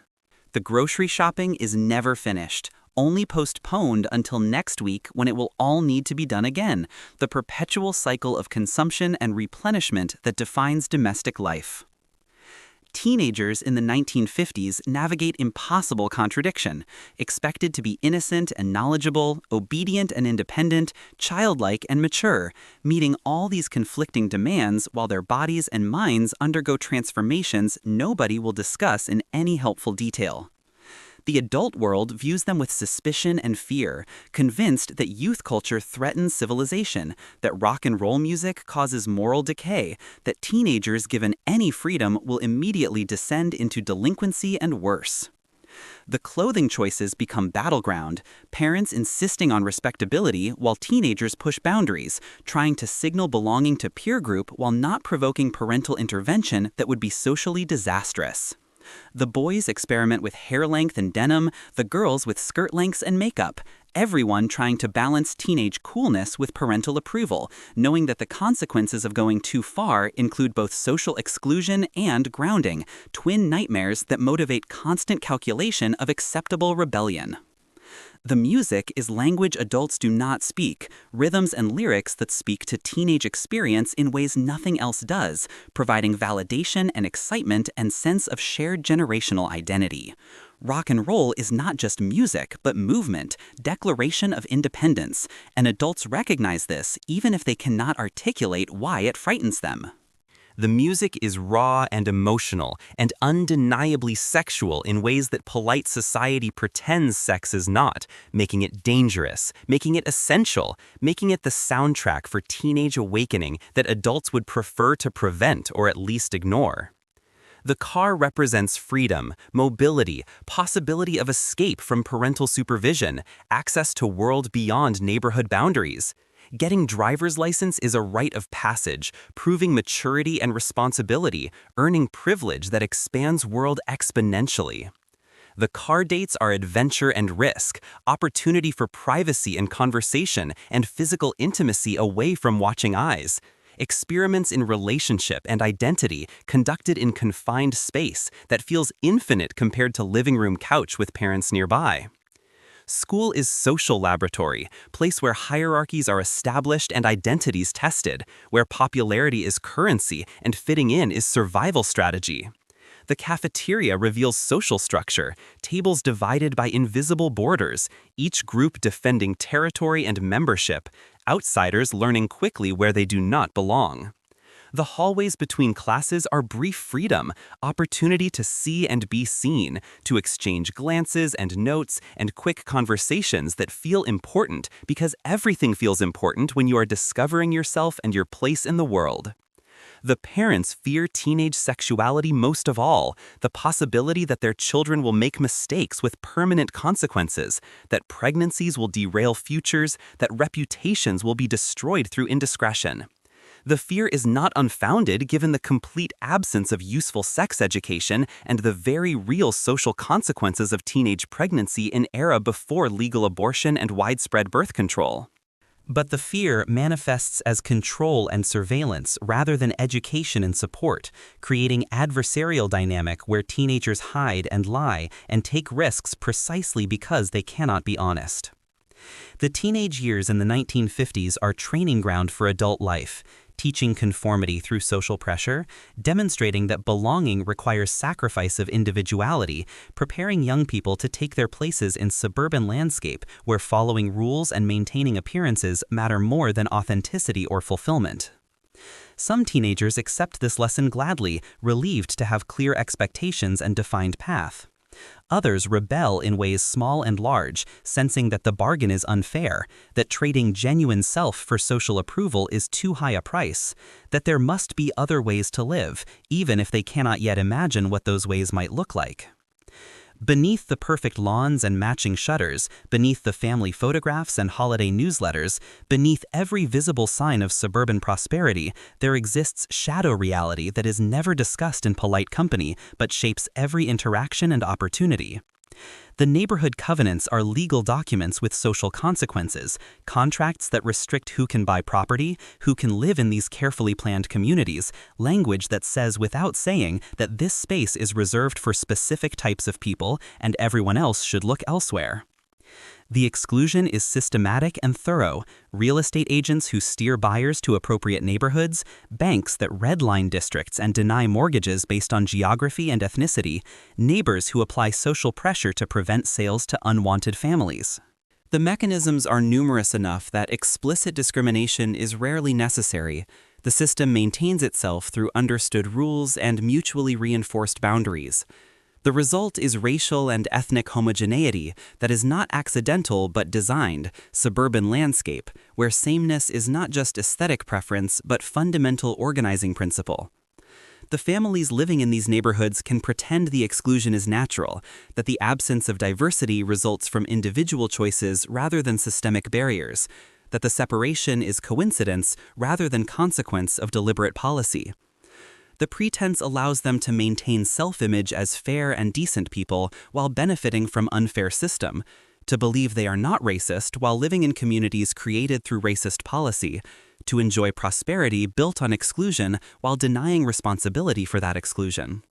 The grocery shopping is never finished, only postponed until next week when it will all need to be done again, the perpetual cycle of consumption and replenishment that defines domestic life. Teenagers in the 1950s navigate impossible contradiction, expected to be innocent and knowledgeable, obedient and independent, childlike and mature, meeting all these conflicting demands while their bodies and minds undergo transformations nobody will discuss in any helpful detail. The adult world views them with suspicion and fear, convinced that youth culture threatens civilization, that rock and roll music causes moral decay, that teenagers given any freedom will immediately descend into delinquency and worse. The clothing choices become battleground, parents insisting on respectability while teenagers push boundaries, trying to signal belonging to peer group while not provoking parental intervention that would be socially disastrous. The boys experiment with hair length and denim, the girls with skirt lengths and makeup, everyone trying to balance teenage coolness with parental approval, knowing that the consequences of going too far include both social exclusion and grounding, twin nightmares that motivate constant calculation of acceptable rebellion. The music is language adults do not speak, rhythms and lyrics that speak to teenage experience in ways nothing else does, providing validation and excitement and sense of shared generational identity. Rock and roll is not just music, but movement, declaration of independence, and adults recognize this even if they cannot articulate why it frightens them.
The music is raw and emotional, and undeniably sexual in ways that polite society pretends sex is not, making it dangerous, making it essential, making it the soundtrack for teenage awakening that adults would prefer to prevent or at least ignore. The car represents freedom, mobility, possibility of escape from parental supervision, access to world beyond neighborhood boundaries. Getting driver's license is a rite of passage, proving maturity and responsibility, earning privilege that expands world exponentially. The car dates are adventure and risk, opportunity for privacy and conversation, and physical intimacy away from watching eyes. Experiments in relationship and identity conducted in confined space that feels infinite compared to living room couch with parents nearby. School is social laboratory, place where hierarchies are established and identities tested, where popularity is currency and fitting in is survival strategy. The cafeteria reveals social structure, tables divided by invisible borders, each group defending territory and membership, outsiders learning quickly where they do not belong. The hallways between classes are brief freedom, opportunity to see and be seen, to exchange glances and notes and quick conversations that feel important because everything feels important when you are discovering yourself and your place in the world. The parents fear teenage sexuality most of all, the possibility that their children will make mistakes with permanent consequences, that pregnancies will derail futures, that reputations will be destroyed through indiscretion. The fear is not unfounded given the complete absence of useful sex education and the very real social consequences of teenage pregnancy in era before legal abortion and widespread birth control.
But the fear manifests as control and surveillance rather than education and support, creating adversarial dynamic where teenagers hide and lie and take risks precisely because they cannot be honest. The teenage years in the 1950s are training ground for adult life, teaching conformity through social pressure, demonstrating that belonging requires sacrifice of individuality, preparing young people to take their places in suburban landscape where following rules and maintaining appearances matter more than authenticity or fulfillment. Some teenagers accept this lesson gladly, relieved to have clear expectations and defined path. Others rebel in ways small and large, sensing that the bargain is unfair, that trading genuine self for social approval is too high a price, that there must be other ways to live, even if they cannot yet imagine what those ways might look like. Beneath the perfect lawns and matching shutters, beneath the family photographs and holiday newsletters, beneath every visible sign of suburban prosperity, there exists shadow reality that is never discussed in polite company, but shapes every interaction and opportunity. The neighborhood covenants are legal documents with social consequences, contracts that restrict who can buy property, who can live in these carefully planned communities, language that says without saying that this space is reserved for specific types of people and everyone else should look elsewhere. The exclusion is systematic and thorough: real estate agents who steer buyers to appropriate neighborhoods, banks that redline districts and deny mortgages based on geography and ethnicity, neighbors who apply social pressure to prevent sales to unwanted families. The mechanisms are numerous enough that explicit discrimination is rarely necessary. The system maintains itself through understood rules and mutually reinforced boundaries. The result is racial and ethnic homogeneity that is not accidental but designed, suburban landscape, where sameness is not just aesthetic preference but fundamental organizing principle. The families living in these neighborhoods can pretend the exclusion is natural, that the absence of diversity results from individual choices rather than systemic barriers, that the separation is coincidence rather than consequence of deliberate policy. The pretense allows them to maintain self-image as fair and decent people while benefiting from unfair system, to believe they are not racist while living in communities created through racist policy, to enjoy prosperity built on exclusion while denying responsibility for that exclusion.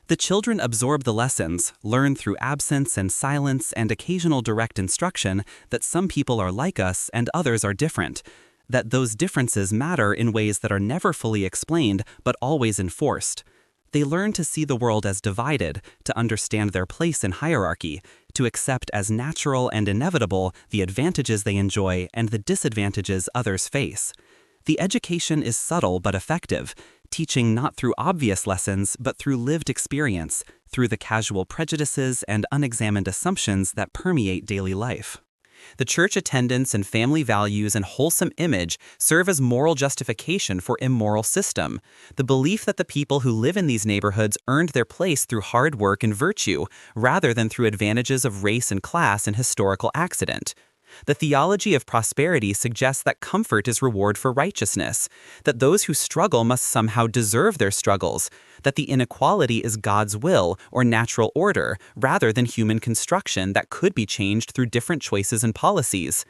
The children absorb the lessons, learn through absence and silence and occasional direct instruction that some people are like us and others are different, that those differences matter in ways that are never fully explained but always enforced. They learn to see the world as divided, to understand their place in hierarchy, to accept as natural and inevitable the advantages they enjoy and the disadvantages others face. The education is subtle but effective, teaching not through obvious lessons but through lived experience, through the casual prejudices and unexamined assumptions that permeate daily life. The church attendance and family values and wholesome image serve as moral justification for immoral system. The belief that the people who live in these neighborhoods earned their place through hard work and virtue, rather than through advantages of race and class and historical accident. The theology of prosperity suggests that comfort is reward for righteousness, that those who struggle must somehow deserve their struggles, that the inequality is God's will or natural order rather than human construction that could be changed through different choices and policies.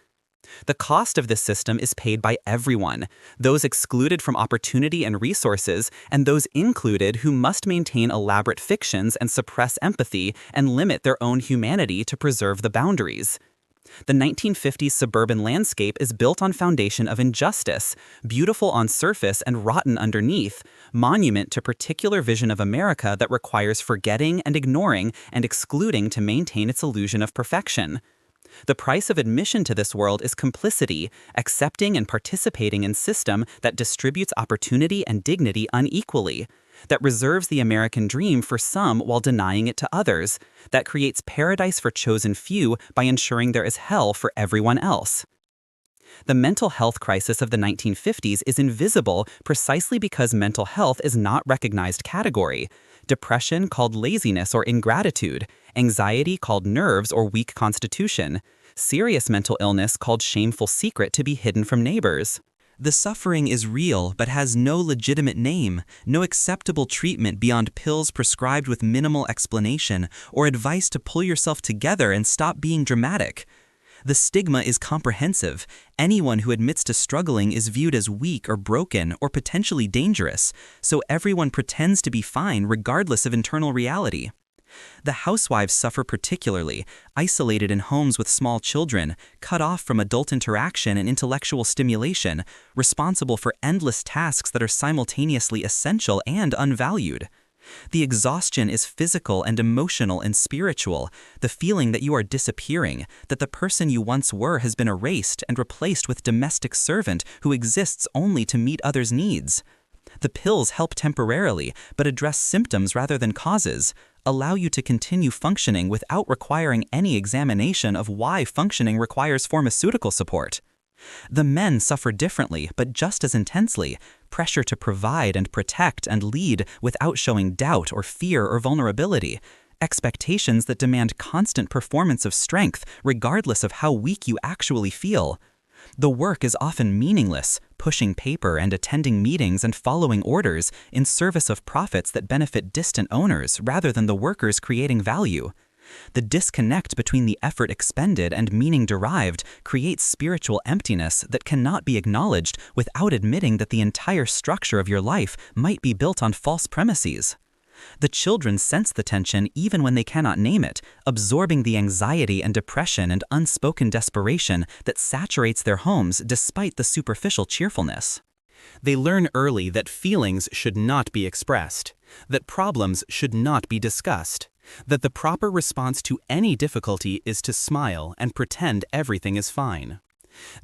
The cost of this system is paid by everyone, those excluded from opportunity and resources, and those included who must maintain elaborate fictions and suppress empathy and limit their own humanity to preserve the boundaries. The 1950s suburban landscape is built on foundation of injustice, beautiful on surface and rotten underneath, monument to particular vision of America that requires forgetting and ignoring and excluding to maintain its illusion of perfection. The price of admission to this world is complicity, accepting and participating in system that distributes opportunity and dignity unequally, that reserves the American dream for some while denying it to others, that creates paradise for chosen few by ensuring there is hell for everyone else. The mental health crisis of the 1950s is invisible precisely because mental health is not recognized category. Depression called laziness or ingratitude, anxiety called nerves or weak constitution, serious mental illness called shameful secret to be hidden from neighbors. The suffering is real but has no legitimate name, no acceptable treatment beyond pills prescribed with minimal explanation or advice to pull yourself together and stop being dramatic. The stigma is comprehensive. Anyone who admits to struggling is viewed as weak or broken or potentially dangerous, so everyone pretends to be fine regardless of internal reality. The housewives suffer particularly, isolated in homes with small children, cut off from adult interaction and intellectual stimulation, responsible for endless tasks that are simultaneously essential and unvalued. The exhaustion is physical and emotional and spiritual, the feeling that you are disappearing, that the person you once were has been erased and replaced with domestic servant who exists only to meet others' needs. The pills help temporarily, but address symptoms rather than causes, allow you to continue functioning without requiring any examination of why functioning requires pharmaceutical support. The men suffer differently, but just as intensely, pressure to provide and protect and lead without showing doubt or fear or vulnerability, expectations that demand constant performance of strength regardless of how weak you actually feel. The work is often meaningless, pushing paper and attending meetings and following orders in service of profits that benefit distant owners rather than the workers creating value. The disconnect between the effort expended and meaning derived creates spiritual emptiness that cannot be acknowledged without admitting that the entire structure of your life might be built on false premises. The children sense the tension even when they cannot name it, absorbing the anxiety and depression and unspoken desperation that saturates their homes despite the superficial cheerfulness. They learn early that feelings should not be expressed, that problems should not be discussed, that the proper response to any difficulty is to smile and pretend everything is fine.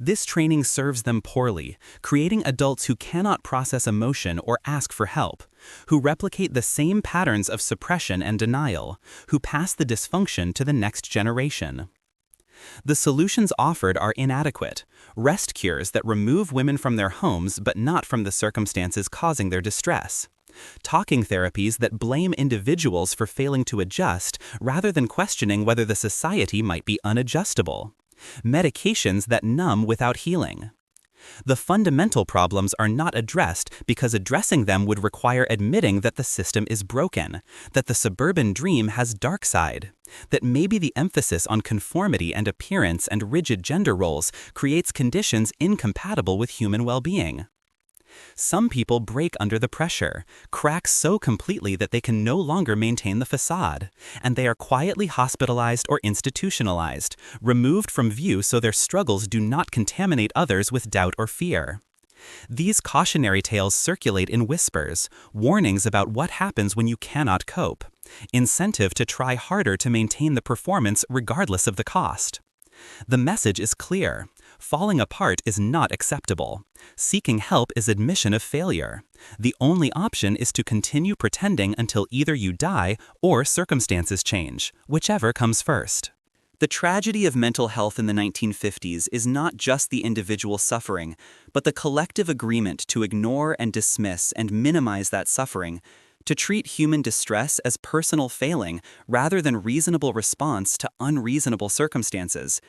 This training serves them poorly, creating adults who cannot process emotion or ask for help, who replicate the same patterns of suppression and denial, who pass the dysfunction to the next generation. The solutions offered are inadequate, rest cures that remove women from their homes but not from the circumstances causing their distress. Talking therapies that blame individuals for failing to adjust rather than questioning whether the society might be unadjustable. Medications that numb without healing. The fundamental problems are not addressed because addressing them would require admitting that the system is broken, that the suburban dream has dark side, that maybe the emphasis on conformity and appearance and rigid gender roles creates conditions incompatible with human well-being. Some people break under the pressure, crack so completely that they can no longer maintain the facade, and they are quietly hospitalized or institutionalized, removed from view so their struggles do not contaminate others with doubt or fear. These cautionary tales circulate in whispers, warnings about what happens when you cannot cope, incentive to try harder to maintain the performance regardless of the cost. The message is clear. Falling apart is not acceptable. Seeking help is admission of failure. The only option is to continue pretending until either you die or circumstances change, whichever comes first. The tragedy of mental health in the 1950s is not just the individual suffering, but the collective agreement to ignore and dismiss and minimize that suffering, to treat human distress as personal failing rather than reasonable response to unreasonable circumstances.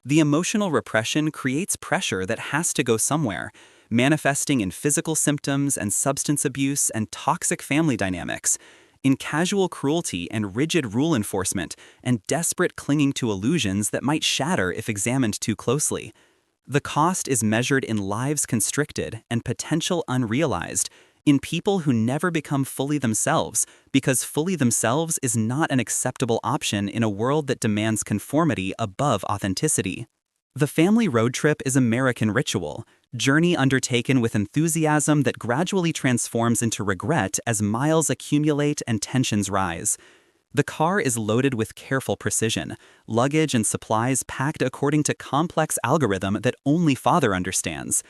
The emotional repression creates pressure that has to go somewhere, manifesting in physical symptoms and substance abuse and toxic family dynamics, in casual cruelty and rigid rule enforcement, and desperate clinging to illusions that might shatter if examined too closely. The cost is measured in lives constricted and potential unrealized, in people who never become fully themselves, because fully themselves is not an acceptable option in a world that demands conformity above authenticity. The family road trip is American ritual, journey undertaken with enthusiasm that gradually transforms into regret as miles accumulate and tensions rise. The car is loaded with careful precision, luggage and supplies packed according to complex algorithm that only father understands.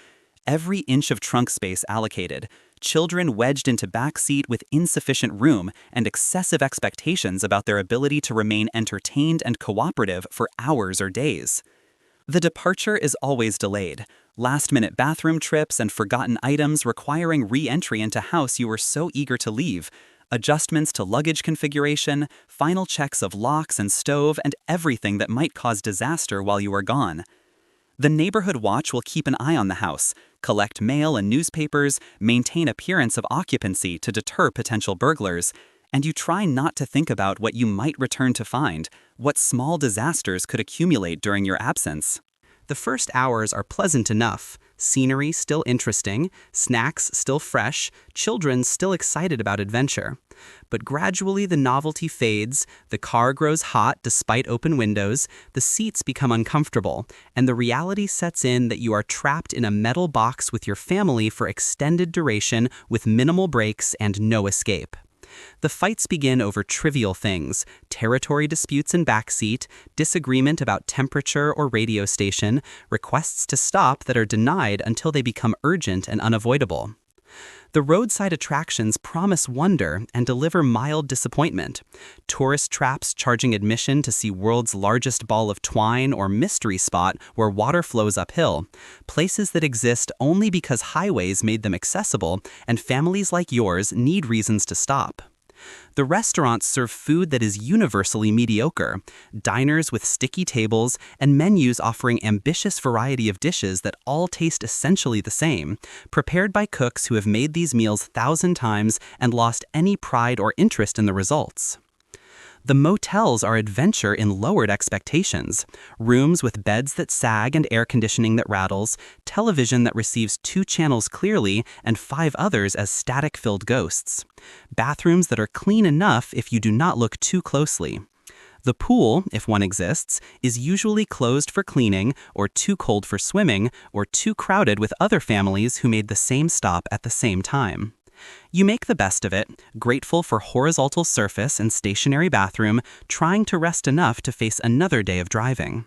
Every inch of trunk space allocated, children wedged into backseat with insufficient room and excessive expectations about their ability to remain entertained and cooperative for hours or days. The departure is always delayed, last-minute bathroom trips and forgotten items requiring re-entry into house you were so eager to leave, adjustments to luggage configuration, final checks of locks and stove, and everything that might cause disaster while you are gone. The neighborhood watch will keep an eye on the house, collect mail and newspapers, maintain appearance of occupancy to deter potential burglars, and you try not to think about what you might return to find, what small disasters could accumulate during your absence. The first hours are pleasant enough, scenery still interesting, snacks still fresh, children still excited about adventure. But gradually the novelty fades, the car grows hot despite open windows, the seats become uncomfortable, and the reality sets in that you are trapped in a metal box with your family for extended duration with minimal breaks and no escape. The fights begin over trivial things, territory disputes in backseat, disagreement about temperature or radio station, requests to stop that are denied until they become urgent and unavoidable. The roadside attractions promise wonder and deliver mild disappointment. Tourist traps charging admission to see world's largest ball of twine or mystery spot where water flows uphill. Places that exist only because highways made them accessible and families like yours need reasons to stop. The restaurants serve food that is universally mediocre, diners with sticky tables, and menus offering ambitious variety of dishes that all taste essentially the same, prepared by cooks who have made these meals 1,000 times and lost any pride or interest in the results. The motels are adventure in lowered expectations. Rooms with beds that sag and air conditioning that rattles, television that receives 2 channels clearly and 5 others as static-filled ghosts. Bathrooms that are clean enough if you do not look too closely. The pool, if one exists, is usually closed for cleaning, or too cold for swimming, or too crowded with other families who made the same stop at the same time. You make the best of it, grateful for horizontal surface and stationary bathroom, trying to rest enough to face another day of driving.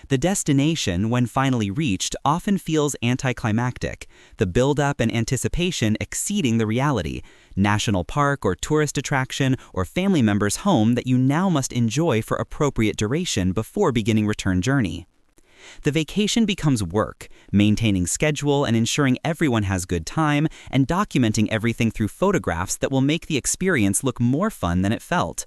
The destination, when finally reached, often feels anticlimactic, the build-up and anticipation exceeding the reality. National park or tourist attraction or family member's home that you now must enjoy for appropriate duration before beginning return journey. The vacation becomes work, maintaining schedule and ensuring everyone has good time, and documenting everything through photographs that will make the experience look more fun than it felt.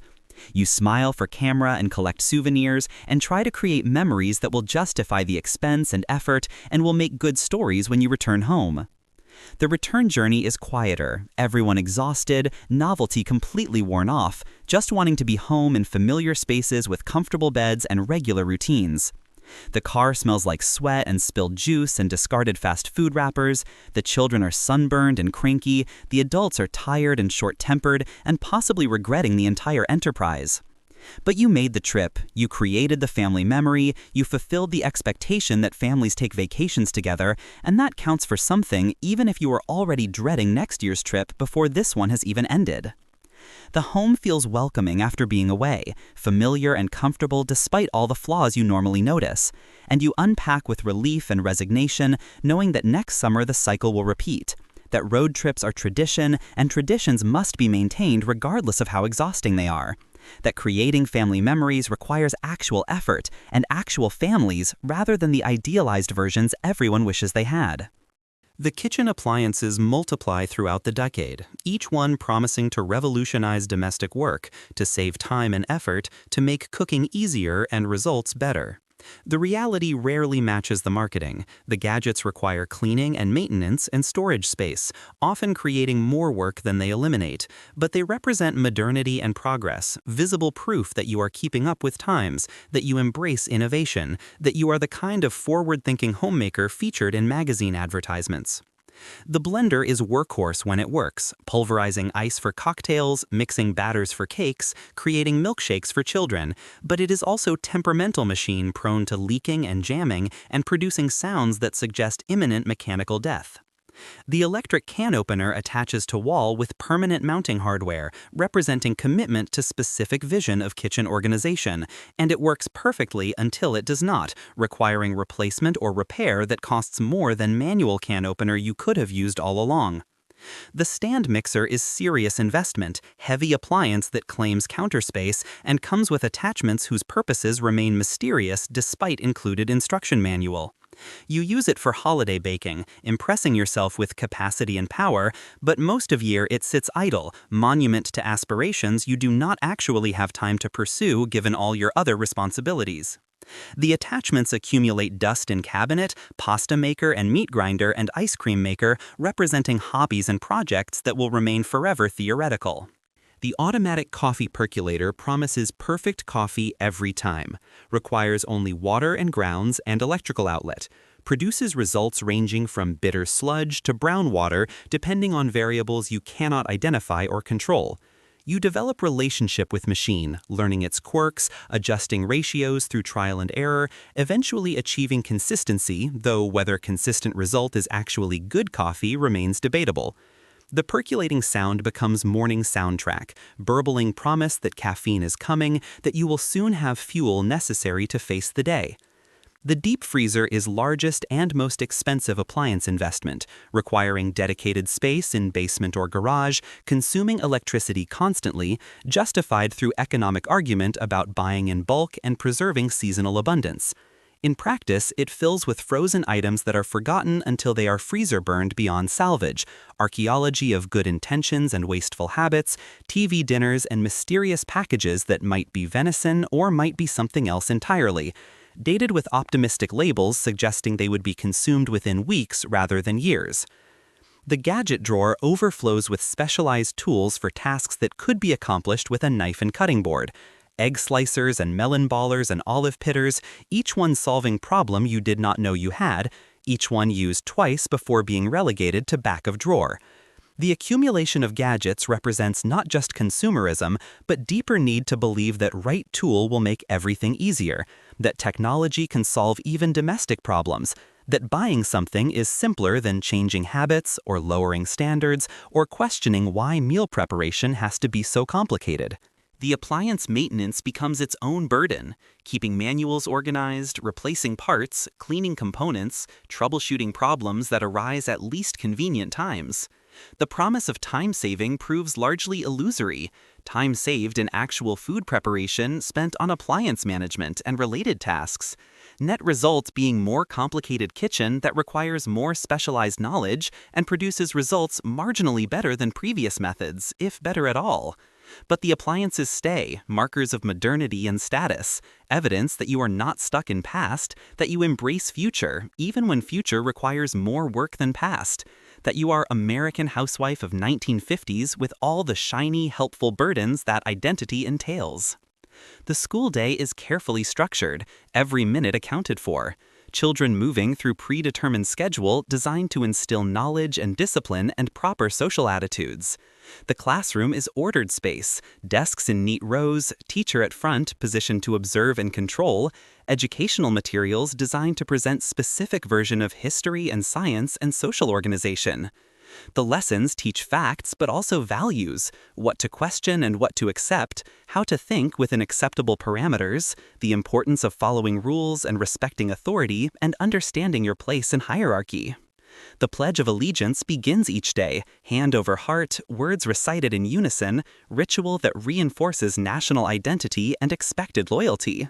You smile for camera and collect souvenirs and try to create memories that will justify the expense and effort and will make good stories when you return home. The return journey is quieter, everyone exhausted, novelty completely worn off, just wanting to be home in familiar spaces with comfortable beds and regular routines. The car smells like sweat and spilled juice and discarded fast food wrappers, the children are sunburned and cranky, the adults are tired and short-tempered and possibly regretting the entire enterprise. But you made the trip, you created the family memory, you fulfilled the expectation that families take vacations together, and that counts for something even if you were already dreading next year's trip before this one has even ended. The home feels welcoming after being away, familiar and comfortable despite all the flaws you normally notice, and you unpack with relief and resignation, knowing that next summer the cycle will repeat, that road trips are tradition and traditions must be maintained regardless of how exhausting they are, that creating family memories requires actual effort and actual families rather than the idealized versions everyone wishes they had. The kitchen appliances multiply throughout the decade, each one promising to revolutionize domestic work, to save time and effort, to make cooking easier and results better. The reality rarely matches the marketing. The gadgets require cleaning and maintenance and storage space, often creating more work than they eliminate, but they represent modernity and progress, visible proof that you are keeping up with times, that you embrace innovation, that you are the kind of forward-thinking homemaker featured in magazine advertisements. The blender is workhorse when it works, pulverizing ice for cocktails, mixing batters for cakes, creating milkshakes for children, but it is also temperamental machine prone to leaking and jamming and producing sounds that suggest imminent mechanical death. The electric can opener attaches to wall with permanent mounting hardware, representing commitment to specific vision of kitchen organization, and it works perfectly until it does not, requiring replacement or repair that costs more than manual can opener you could have used all along. The stand mixer is serious investment, heavy appliance that claims counter space and comes with attachments whose purposes remain mysterious despite included instruction manual. You use it for holiday baking, impressing yourself with capacity and power, but most of year it sits idle, monument to aspirations you do not actually have time to pursue given all your other responsibilities. The attachments accumulate dust in cabinet, pasta maker and meat grinder and ice cream maker, representing hobbies and projects that will remain forever theoretical. The automatic coffee percolator promises perfect coffee every time, requires only water and grounds and electrical outlet, produces results ranging from bitter sludge to brown water depending on variables you cannot identify or control. You develop relationship with machine, learning its quirks, adjusting ratios through trial and error, eventually achieving consistency, though whether consistent result is actually good coffee remains debatable. The percolating sound becomes morning soundtrack, burbling promise that caffeine is coming, that you will soon have fuel necessary to face the day. The deep freezer is largest and most expensive appliance investment, requiring dedicated space in basement or garage, consuming electricity constantly, justified through economic argument about buying in bulk and preserving seasonal abundance. In practice, it fills with frozen items that are forgotten until they are freezer burned beyond salvage, archaeology of good intentions and wasteful habits, TV dinners and mysterious packages that might be venison or might be something else entirely, dated with optimistic labels suggesting they would be consumed within weeks rather than years. The gadget drawer overflows with specialized tools for tasks that could be accomplished with a knife and cutting board. Egg slicers and melon ballers and olive pitters, each one solving problem you did not know you had, each one used twice before being relegated to back of drawer. The accumulation of gadgets represents not just consumerism, but deeper need to believe that right tool will make everything easier, that technology can solve even domestic problems, that buying something is simpler than changing habits or lowering standards or questioning why meal preparation has to be so complicated. The appliance maintenance becomes its own burden, keeping manuals organized, replacing parts, cleaning components, troubleshooting problems that arise at least convenient times. The promise of time saving proves largely illusory. Time saved in actual food preparation spent on appliance management and related tasks. Net result being more complicated kitchen that requires more specialized knowledge and produces results marginally better than previous methods, if better at all. But the appliances stay, markers of modernity and status, evidence that you are not stuck in past, that you embrace future, even when future requires more work than past, that you are American housewife of 1950s with all the shiny, helpful burdens that identity entails. The school day is carefully structured, every minute accounted for. Children moving through predetermined schedule designed to instill knowledge and discipline and proper social attitudes. The classroom is ordered space, desks in neat rows, teacher at front positioned to observe and control, educational materials designed to present specific version of history and science and social organization. The lessons teach facts but also values, what to question and what to accept, how to think within acceptable parameters, the importance of following rules and respecting authority, and understanding your place in hierarchy. The Pledge of Allegiance begins each day, hand over heart, words recited in unison, ritual that reinforces national identity and expected loyalty.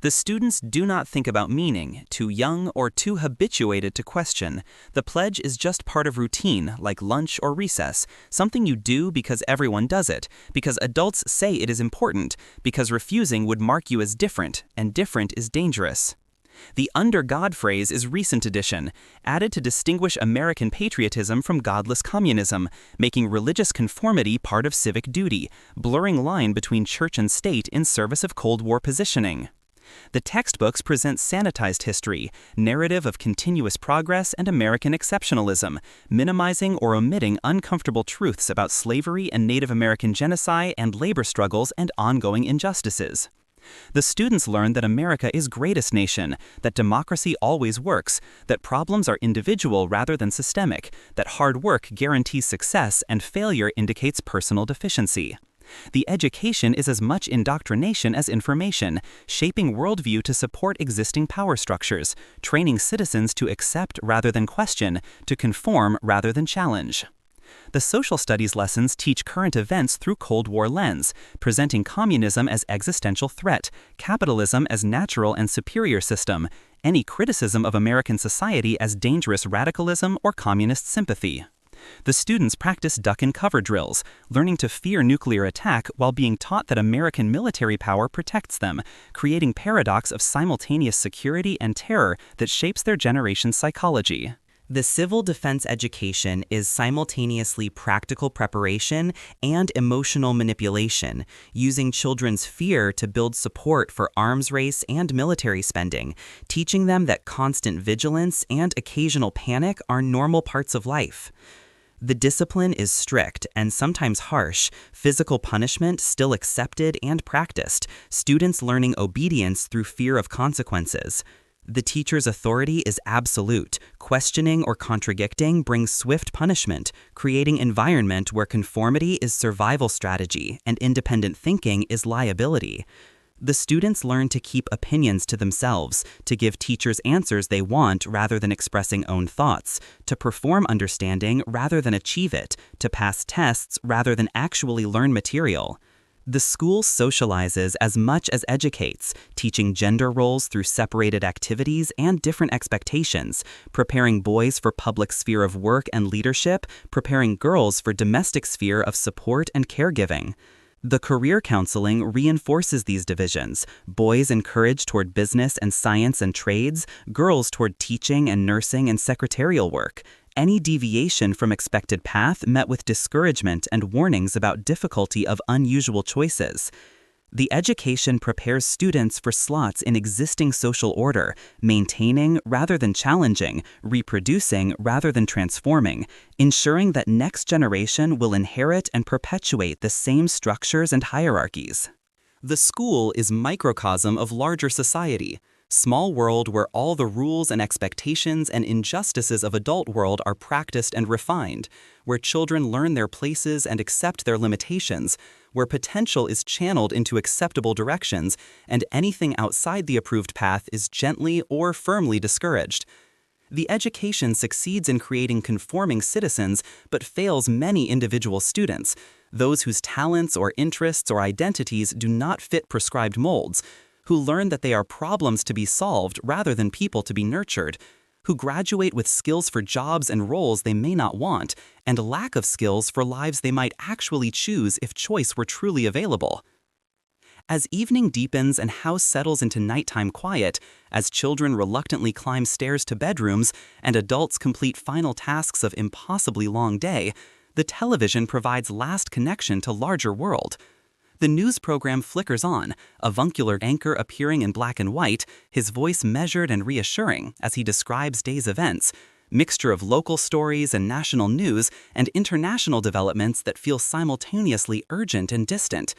The students do not think about meaning, too young or too habituated to question. The pledge is just part of routine, like lunch or recess, something you do because everyone does it, because adults say it is important, because refusing would mark you as different, and different is dangerous. The under God phrase is recent addition, added to distinguish American patriotism from godless communism, making religious conformity part of civic duty, blurring line between church and state in service of Cold War positioning. The textbooks present sanitized history, narrative of continuous progress and American exceptionalism, minimizing or omitting uncomfortable truths about slavery and Native American genocide and labor struggles and ongoing injustices. The students learn that America is greatest nation, that democracy always works, that problems are individual rather than systemic, that hard work guarantees success and failure indicates personal deficiency. The education is as much indoctrination as information, shaping worldview to support existing power structures, training citizens to accept rather than question, to conform rather than challenge. The social studies lessons teach current events through Cold War lens, presenting communism as existential threat, capitalism as natural and superior system, any criticism of American society as dangerous radicalism or communist sympathy. The students practice duck and cover drills, learning to fear nuclear attack while being taught that American military power protects them, creating paradox of simultaneous security and terror that shapes their generation's psychology. The civil defense education is simultaneously practical preparation and emotional manipulation, using children's fear to build support for arms race and military spending, teaching them that constant vigilance and occasional panic are normal parts of life. The discipline is strict and sometimes harsh, physical punishment still accepted and practiced, students learning obedience through fear of consequences. The teacher's authority is absolute. Questioning or contradicting brings swift punishment, creating environment where conformity is survival strategy and independent thinking is liability. The students learn to keep opinions to themselves, to give teachers answers they want rather than expressing own thoughts, to perform understanding rather than achieve it, to pass tests rather than actually learn material. The school socializes as much as educates, teaching gender roles through separated activities and different expectations, preparing boys for public sphere of work and leadership, preparing girls for domestic sphere of support and caregiving. The career counseling reinforces these divisions, boys encouraged toward business and science and trades, girls toward teaching and nursing and secretarial work. Any deviation from expected path met with discouragement and warnings about difficulty of unusual choices.
The education prepares students for slots in existing social order, maintaining rather than challenging, reproducing rather than transforming, ensuring that next generation will inherit and perpetuate the same structures and hierarchies.
The school is microcosm of larger society, small world where all the rules and expectations and injustices of adult world are practiced and refined, where children learn their places and accept their limitations, where potential is channeled into acceptable directions, and anything outside the approved path is gently or firmly discouraged. The education succeeds in creating conforming citizens, but fails many individual students, those whose talents or interests or identities do not fit prescribed molds, who learn that they are problems to be solved rather than people to be nurtured, who graduate with skills for jobs and roles they may not want, and lack of skills for lives they might actually choose if choice were truly available. As evening deepens and house settles into nighttime quiet, as children reluctantly climb stairs to bedrooms, and adults complete final tasks of impossibly long day, the television provides last connection to larger world. The news program flickers on, avuncular anchor appearing in black and white, his voice measured and reassuring as he describes day's events, mixture of local stories and national news and international developments that feel simultaneously urgent and distant.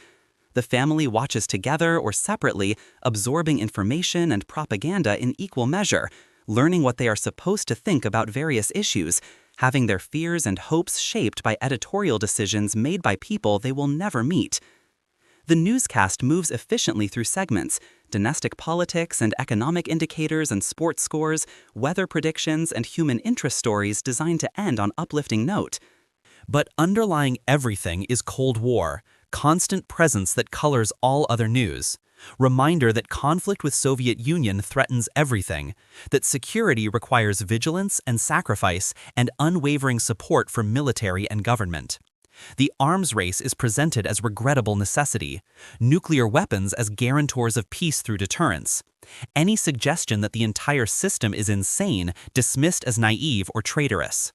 The family watches together or separately, absorbing information and propaganda in equal measure, learning what they are supposed to think about various issues, having their fears and hopes shaped by editorial decisions made by people they will never meet. The newscast moves efficiently through segments, domestic politics and economic indicators and sports scores, weather predictions and human interest stories designed to end on uplifting note.
But underlying everything is Cold War, constant presence that colors all other news. Reminder that conflict with Soviet Union threatens everything, that security requires vigilance and sacrifice and unwavering support from military and government. The arms race is presented as regrettable necessity, nuclear weapons as guarantors of peace through deterrence. Any suggestion that the entire system is insane dismissed as naive or traitorous.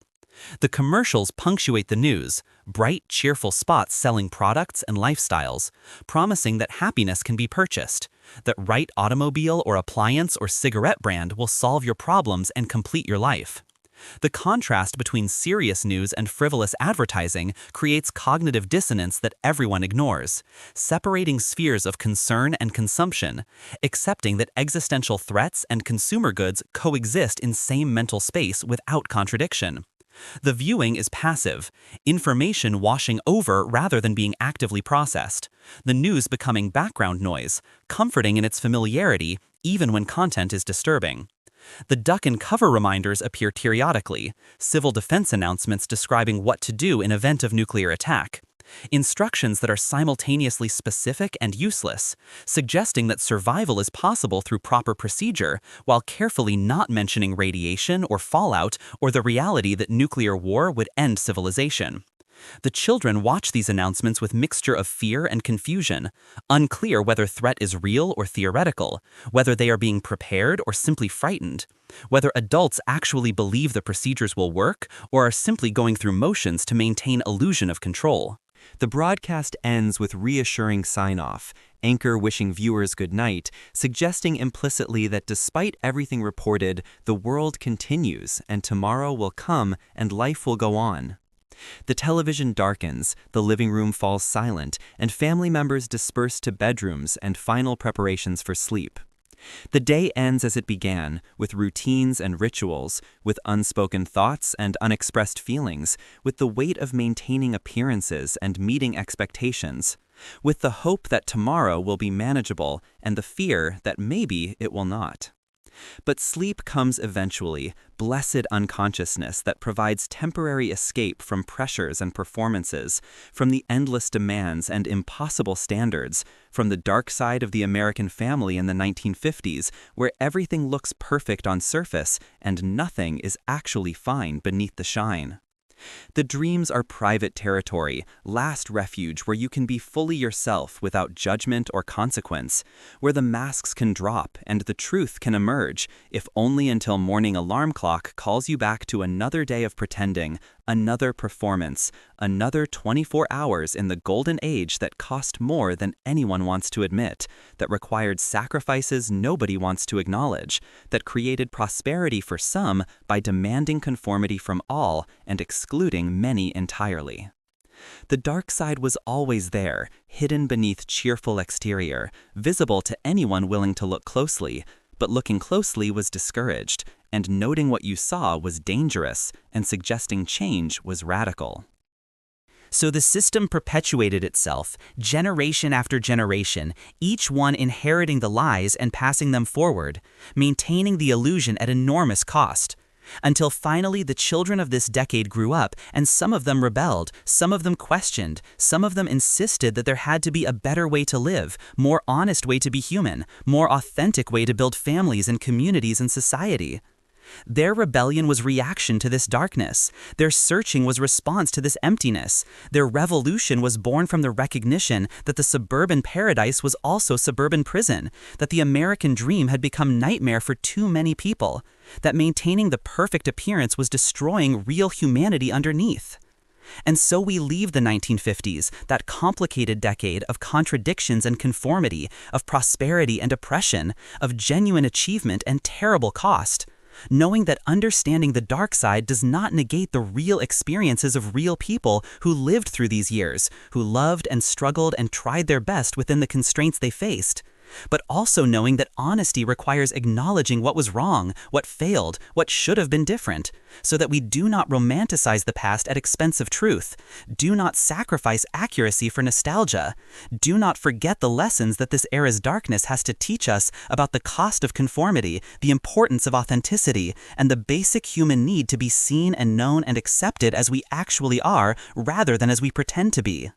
The commercials punctuate the news, bright, cheerful spots selling products and lifestyles, promising that happiness can be purchased, that right automobile or appliance or cigarette brand will solve your problems and complete your life. The contrast between serious news and frivolous advertising creates cognitive dissonance that everyone ignores, separating spheres of concern and consumption, accepting that existential threats and consumer goods coexist in same mental space without contradiction. The viewing is passive, information washing over rather than being actively processed, the news becoming background noise, comforting in its familiarity even when content is disturbing. The duck and cover reminders appear periodically, civil defense announcements describing what to do in event of nuclear attack, instructions that are simultaneously specific and useless, suggesting that survival is possible through proper procedure while carefully not mentioning radiation or fallout or the reality that nuclear war would end civilization. The children watch these announcements with mixture of fear and confusion, unclear whether threat is real or theoretical, whether they are being prepared or simply frightened, whether adults actually believe the procedures will work or are simply going through motions to maintain illusion of control.
The broadcast ends with reassuring sign-off, anchor wishing viewers good night, suggesting implicitly that despite everything reported, the world continues and tomorrow will come and life will go on. The television darkens, the living room falls silent, and family members disperse to bedrooms and final preparations for sleep. The day ends as it began, with routines and rituals, with unspoken thoughts and unexpressed feelings, with the weight of maintaining appearances and meeting expectations, with the hope that tomorrow will be manageable and the fear that maybe it will not. But sleep comes eventually, blessed unconsciousness that provides temporary escape from pressures and performances, from the endless demands and impossible standards, from the dark side of the American family in the 1950s, where everything looks perfect on surface and nothing is actually fine beneath the shine. The dreams are private territory, last refuge where you can be fully yourself without judgment or consequence, where the masks can drop and the truth can emerge, if only until morning alarm clock calls you back to another day of pretending,
Another performance, another 24 hours in the golden age that cost more than anyone wants to admit, that required sacrifices nobody wants to acknowledge, that created prosperity for some by demanding conformity from all and excluding many entirely. The dark side was always there, hidden beneath cheerful exterior, visible to anyone willing to look closely, but looking closely was discouraged, and noting what you saw was dangerous, and suggesting change was radical.
So the system perpetuated itself, generation after generation, each one inheriting the lies and passing them forward, maintaining the illusion at enormous cost. Until finally the children of this decade grew up, and some of them rebelled, some of them questioned, some of them insisted that there had to be a better way to live, more honest way to be human, more authentic way to build families and communities and society. Their rebellion was reaction to this darkness. Their searching was response to this emptiness. Their revolution was born from the recognition that the suburban paradise was also suburban prison, that the American dream had become nightmare for too many people, that maintaining the perfect appearance was destroying real humanity underneath. And so we leave the 1950s, that complicated decade of contradictions and conformity, of prosperity and oppression, of genuine achievement and terrible cost, knowing that understanding the dark side does not negate the real experiences of real people who lived through these years, who loved and struggled and tried their best within the constraints they faced, but also knowing that honesty requires acknowledging what was wrong, what failed, what should have been different, so that we do not romanticize the past at expense of truth, do not sacrifice accuracy for nostalgia, do not forget the lessons that this era's darkness has to teach us about the cost of conformity, the importance of authenticity, and the basic human need to be seen and known and accepted as we actually are rather than as we pretend to be.